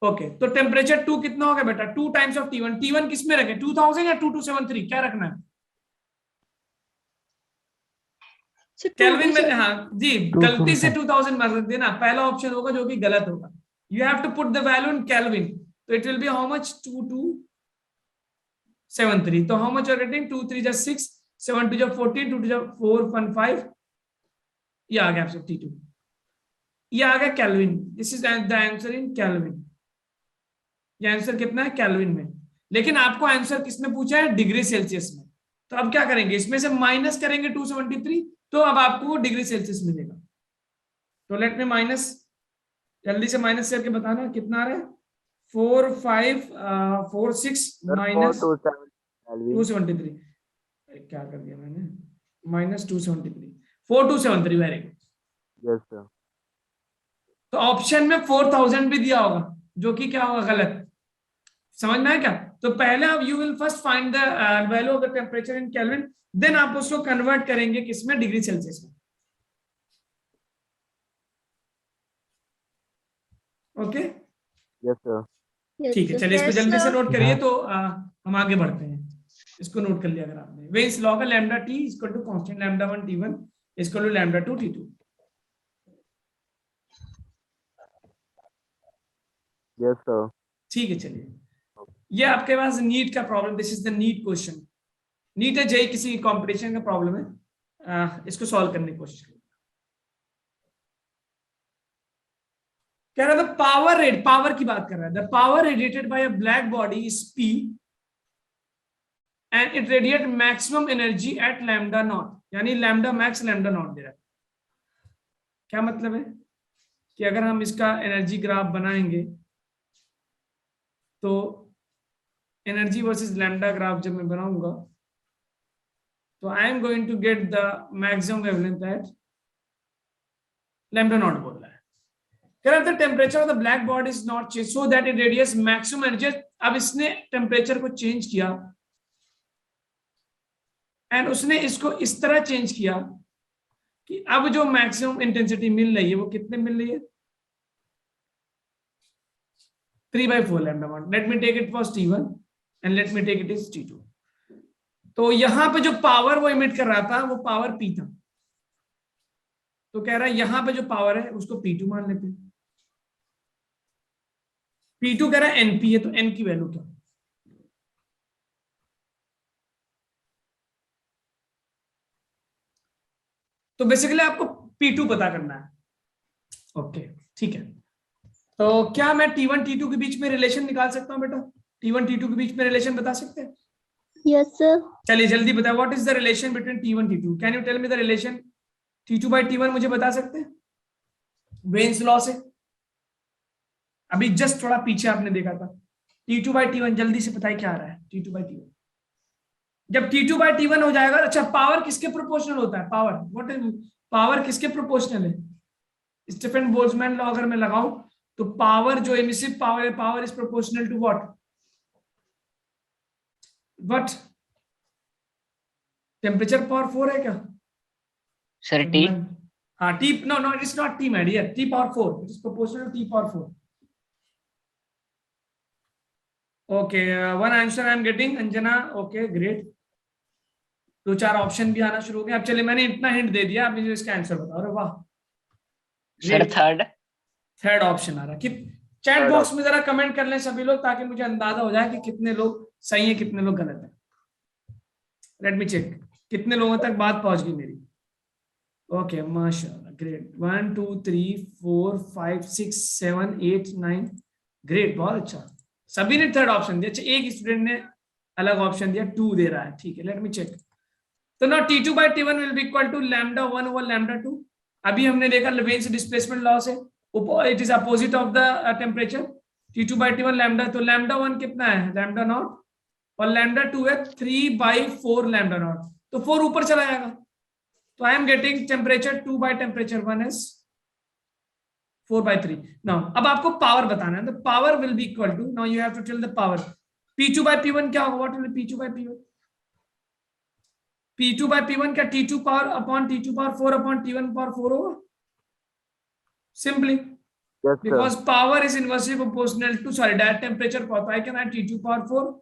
Okay तो टेम्परेचर 2 कितना हो गया बेटा, 2 टाइम्स ऑफ t1, t1 किस में रखें 2000 या 2273, क्या रखना है केल्विन में? हाँ जी, गलती से 2000 मार सकते ना, पहला ऑप्शन होगा जो कि गलत होगा, you have to put the value in Kelvin, तो it will be how much 2273, तो हाउ मच आर गेटिंग 2 3 जा 6 7 2 जा 14 2 2 जा 4 1 5, ये आ गया आपसे T2, ये आ गया kelvin, this is the answer in kelvin, ये आंसर कितना है केल्विन में, लेकिन आपको आंसर किसमें पूछा है डिग्री सेल्सियस में, तो अब क्या करेंगे इसमें से माइनस करेंगे 273, तो अब आपको डिग्री सेल्सियस मिलेगा, तो लेट में माइनस, जल्दी से माइनस करके बताना कितना आ रहा है 4 5 4 6 माइनस 273, क्या कर दिया मैंने, minus 273 4273, very good, yes sir. तो ऑप्शन में 4000 भी दिया होगा जो कि क्या होगा गलत, समझ में आया क्या? तो पहले आप you will first find the value of the temperature in kelvin, then आप उसको कन्वर्ट करेंगे किसमें, डिग्री सेल्सियस में। Okay yes sir. ठीक है, चलिए इसको जल्दी से नोट करिए, तो हम आगे बढ़ते हैं, इसको नोट कर लिया अगर आपने, वेन्स लॉ का lambda T is equal to constant lambda 1 t1 is equal to lambda 2 t2। Yes sir. ठीक है, चलिए ये आपके पास नीट का problem, this is the NEET question, NEET है जेई किसी कंपटीशन का प्रॉब्लम है, इसको सॉल्व करने की कोशिश करिए। कह रहा था पावर रेट, पावर की बात कर रहा है, the power radiated by a black body is P and it radiate maximum energy at lambda naught, यानी लैम्डा मैक्स लैम्डा नॉट दे रहा है। क्या मतलब है कि अगर हम इसका एनर्जी ग्राफ बनाएंगे तो एनर्जी वर्सेस लैम्डा ग्राफ जब मैं बनाऊंगा तो I am going to get the maximum wavelength at lambda naught, बोल रहा है। The temperature of the black body is not change so that it radiates maximum energy. अब इसने टेम्परेचर को चेंज किया एंड उसने इसको इस तरह चेंज किया कि अब जो मैक्सिमम इंटेंसिटी मिल रही है वो कितने मिल रही है 3/4 lambda naught. Let me take it for T1 and let me take it is T2। तो यहां पे जो पावर वो इमिट कर रहा था वो पावर P था, तो कह रहा है यहां पे जो पावर है उसको P2 मान लेते हैं। P2 कह रहा है NP है, तो N की वैल्यू क्या, तो बेसिकली आपको P2 पता करना है। ओके ठीक है, तो क्या मैं T1 T2 के बीच में रिलेशन निकाल सकता हूं बेटा, T1 T2 के बीच में रिलेशन बता सकते हैं? Yes sir. चलिए जल्दी बताओ, what is the relation between T1 T2, can you tell me the relation T2 by T1, मुझे बता सकते हैं वेन्स लॉ से? अभी जस्ट थोड़ा पीछे आपने देखा था, T2 by T1 जल्दी से बताइए क्या आ रहा है T2 by T1। जब T2 by T1 हो जाएगा, अच्छा पावर किसके प्रोपोर्शनल होता है, पावर व्हाट इज पावर किसके प्रोपोर्शनल है, स्टीफन बोल्ट्जमैन लॉ अगर मैं लगाऊं तो पावर जो एमिसिव पावर है, power is proportional to what temperature power 4 है क्या सर? T। हाँ T, no it is not T my dear, T power 4, it is proportional to T power 4। okay, one answer I am getting Anjana, okay great, 2-4 option भी आना शुरू हो गए। अब चलिए मैंने इतना हिंट दे दिया, अब मुझे इसका आंसर बताओ। अरे वाह सर थर्ड। थर्ड ऑप्शन आ रहा है कि चैट Third बॉक्स में जरा कमेंट कर लें सभी लोग, ताकि मुझे अंदाजा हो जाए कि कितने लोग सही है कितने लोग गलत है। लेट मी चेक कितने लोगों तक बात पहुंच गई मेरी। ओके माशाल्लाह, ग्रेट। 1 2 3 4 5 6 7 8 9, ग्रेट, बहुत अच्छा। सभी ने थर्ड ऑप्शन दिया। अच्छा, एक स्टूडेंट ने अलग ऑप्शन दिया, 2 दे रहा है, ठीक है, लेट मी चेक। तो ना T2 by T1 will be equal to λ1 over λ2। अभी हमने देखा लेवेन्स डिस्प्लेसमेंट लॉ से, it is opposite of the temperature. T2 by T1 lambda, तो λ1 कितना है, लैम्डा नॉट, और λ2 है 3/4 लैम्डा नॉट, तो 4 ऊपर चला जाएगा। तो I am getting temperature 2 by temperature 1 इज 4/3। नाउ अब आपको पावर बताना है, तो power will be equal to, now you have to tell the power. P2 by P1 क्या होगा, what will be P2 by P1? P2 by P1 क्या T2 power upon T2 power 4 upon T1 power 4 होगा, simply Yes, sir. because power is inversely proportional to, sorry, that temperature power, I can add T2 power 4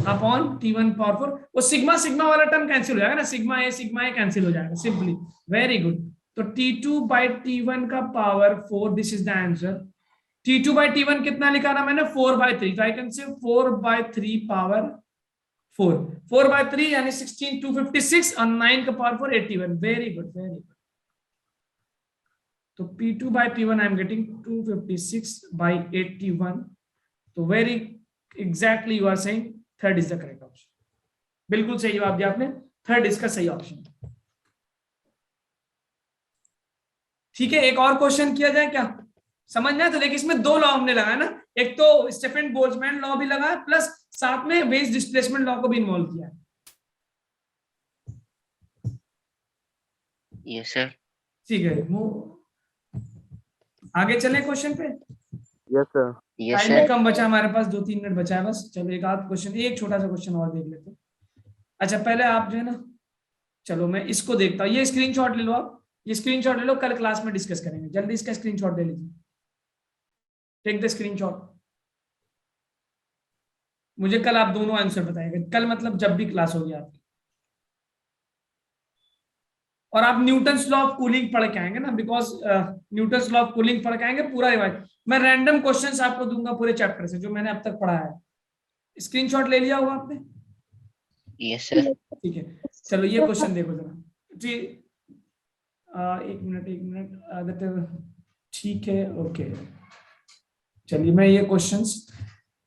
upon T1 power 4। वो sigma sigma वाला term cancel हो जाएगा ना, sigma ए cancel हो जाएगा simply, very good. तो T2 by T1 का power 4, this is the answer. T2 by T1 कितना लिखा ना मैंने, 4/3, तो आई कैन से 4/3 पावर 4, 4/3 यानी 16, 256, और 9 का power 4, 81, very good, very good. तो P2 by P1 I am getting 256/81, तो very exactly you are saying third is the correct option. बिल्कुल सही जवाब दिया आपने, थर्ड इसका सही ऑप्शन। ठीक है, एक और क्वेश्चन किया जाए क्या, समझना है? तो देखिए इसमें 2 लॉ हमने लगाया ना, एक तो स्टेफन बोल्ट्जमैन लॉ भी लगा, प्लस साथ में वेज डिस्प्लेसमेंट लॉ को भी इन्वॉल्व किया है। Yes, sir. ठीक है, आगे चले क्वेश्चन पे। Yes, sir. Yes, टाइम भी sir. कम बचा हमारे पास, 2-3 मिनट बचा है बस। चलो एक आध क्वेश्चन, एक छोटा सा क्वेश्चन और देख लेते हैं। अच्छा पहले आप जो है ना, चलो मैं इसको देखता हूँ, ये स्क्रीनशॉट ले लो आप, ये स्क्रीनशॉट ले लो, कल क्लास में डिस्कस करेंगे। जल्दी इसका स्क्रीनशॉट ले लीजिए, टेक द स्क्रीनशॉट। मुझे कल आप दोनों आंसर बताएंगे, कल मतलब जब भी क्लास होगी आपकी। और आप न्यूटन्स लॉ ऑफ कूलिंग पढ़ के आएंगे ना, because Newton's law of cooling पढ़ के आएंगे पूरा रिवाइज। मैं रैंडम क्वेश्चंस आपको दूंगा पूरे चैप्टर से जो मैंने अब तक पढ़ा है। स्क्रीनशॉट ले लिया होगा आपने? Yes, sir. ठीक है, चलो ये क्वेश्चन देखो जरा जी। एक मिनट आदित्य, ठीक है, ओके। चलिए मैं ये क्वेश्चंस,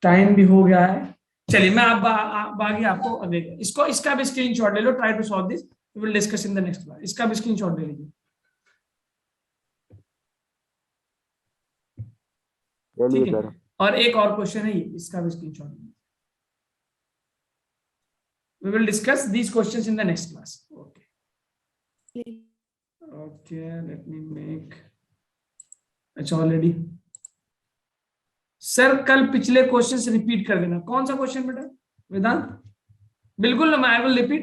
टाइम भी हो गया है, चलिए मैं आप आगे आपको अगले इसको, इसका भी स्क्रीनशॉट ले लो, try to solve this, we will discuss in the next class. इसका भी स्क्रीनशॉट ले लीजिए, ठीक है। और एक और क्वेश्चन है ये, इसका भी स्क्रीनशॉट लीजिए। We will discuss these questions in the next class. Okay, let me make, अच्छा ऑलरेडी सर कल पिछले क्वेश्चंस रिपीट कर देना। कौन सा क्वेश्चन बेटा वेदांत? बिल्कुल मैं आई विल रिपीट,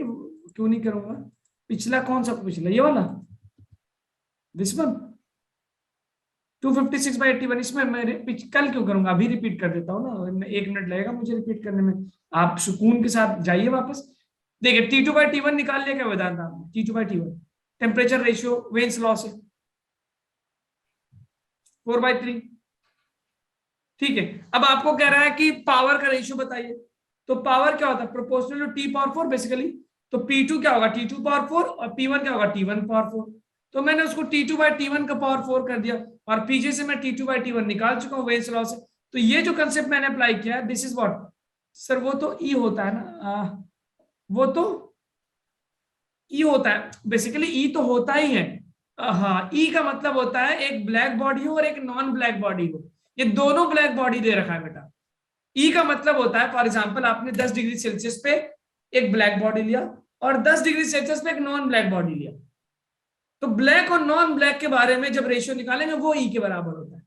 क्यों नहीं करूंगा। पिछला कौन सा, पिछला ये वाला, दिस वन 256/81, इसमें मैं कल क्यों करूंगा, अभी रिपीट कर देता हूँ ना, 1 मिनट लगेगा मुझे रिपीट करने में, आप सुकून के साथ जाइए वापस। देखिए T2 by T1 निकाल लिया क्या वेदांत आपने? T2 by T1 temperature ratio veins law से 4/3, ठीक है। अब आपको कह रहा है कि पावर का रेशियो बताइए, तो पावर क्या होता है, proportional to T power 4 basically. तो P2 क्या होगा, T2 पावर 4, और P1 क्या होगा, T1 पावर 4। तो मैंने उसको T2 by T1 का पावर 4 कर दिया, और पीछे से मैं T2 by T1 निकाल चुका हूँ वेन्स लॉ से। तो ये जो कंसेप्ट मैंने अप्लाई किया, दिस इज व्हाट सर, वो तो E होता है ना, वो तो E होता है बेसिकली, E तो होता ही है। हाँ, E का मतलब होता है एक ब्लैक बॉडी हो और एक नॉन ब्लैक बॉडी हो। ये दोनों ब्लैक बॉडी दे रखा है बेटा। E का मतलब होता है, फॉर एग्जांपल आपने 10 डिग्री सेल्सियस पे एक ब्लैक बॉडी लिया और 10 डिग्री सेल्सियस पे एक नॉन ब्लैक बॉडी लिया, तो ब्लैक और नॉन ब्लैक के बारे में जब रेशियो निकालेंगे वो E के बराबर होता है।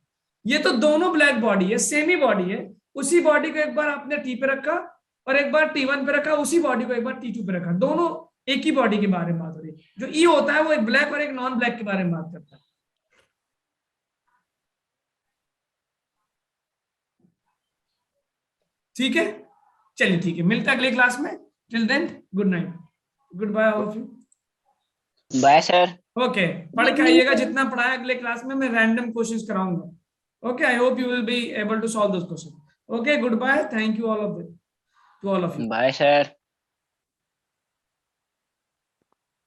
ये तो दोनों ब्लैक बॉडी है, सेम ही बॉडी है, उसी बॉडी को एक बार आपने T पे रखा और एक बार T1 पे रखा, उसी बॉडी को एक बार T2 पे रखा, दोनों एक ही बॉडी के बारे में बात हो रही है। जो E होता है वो एक ब्लैक और एक नॉन ब्लैक के बारे में बात करता है। ठीक है, चलिए ठीक है, मिलते हैं अगले क्लास में। Till then good night, goodbye all of you. Bye, sir. Okay, पढ़ के आइएगा जितना पढ़ाया, अगले क्लास में मैं रैंडम क्वेश्चंस कराऊंगा। Okay, I hope you will be able to solve those questions. Okay, goodbye. Thank you all of them. To all of you. Bye, sir.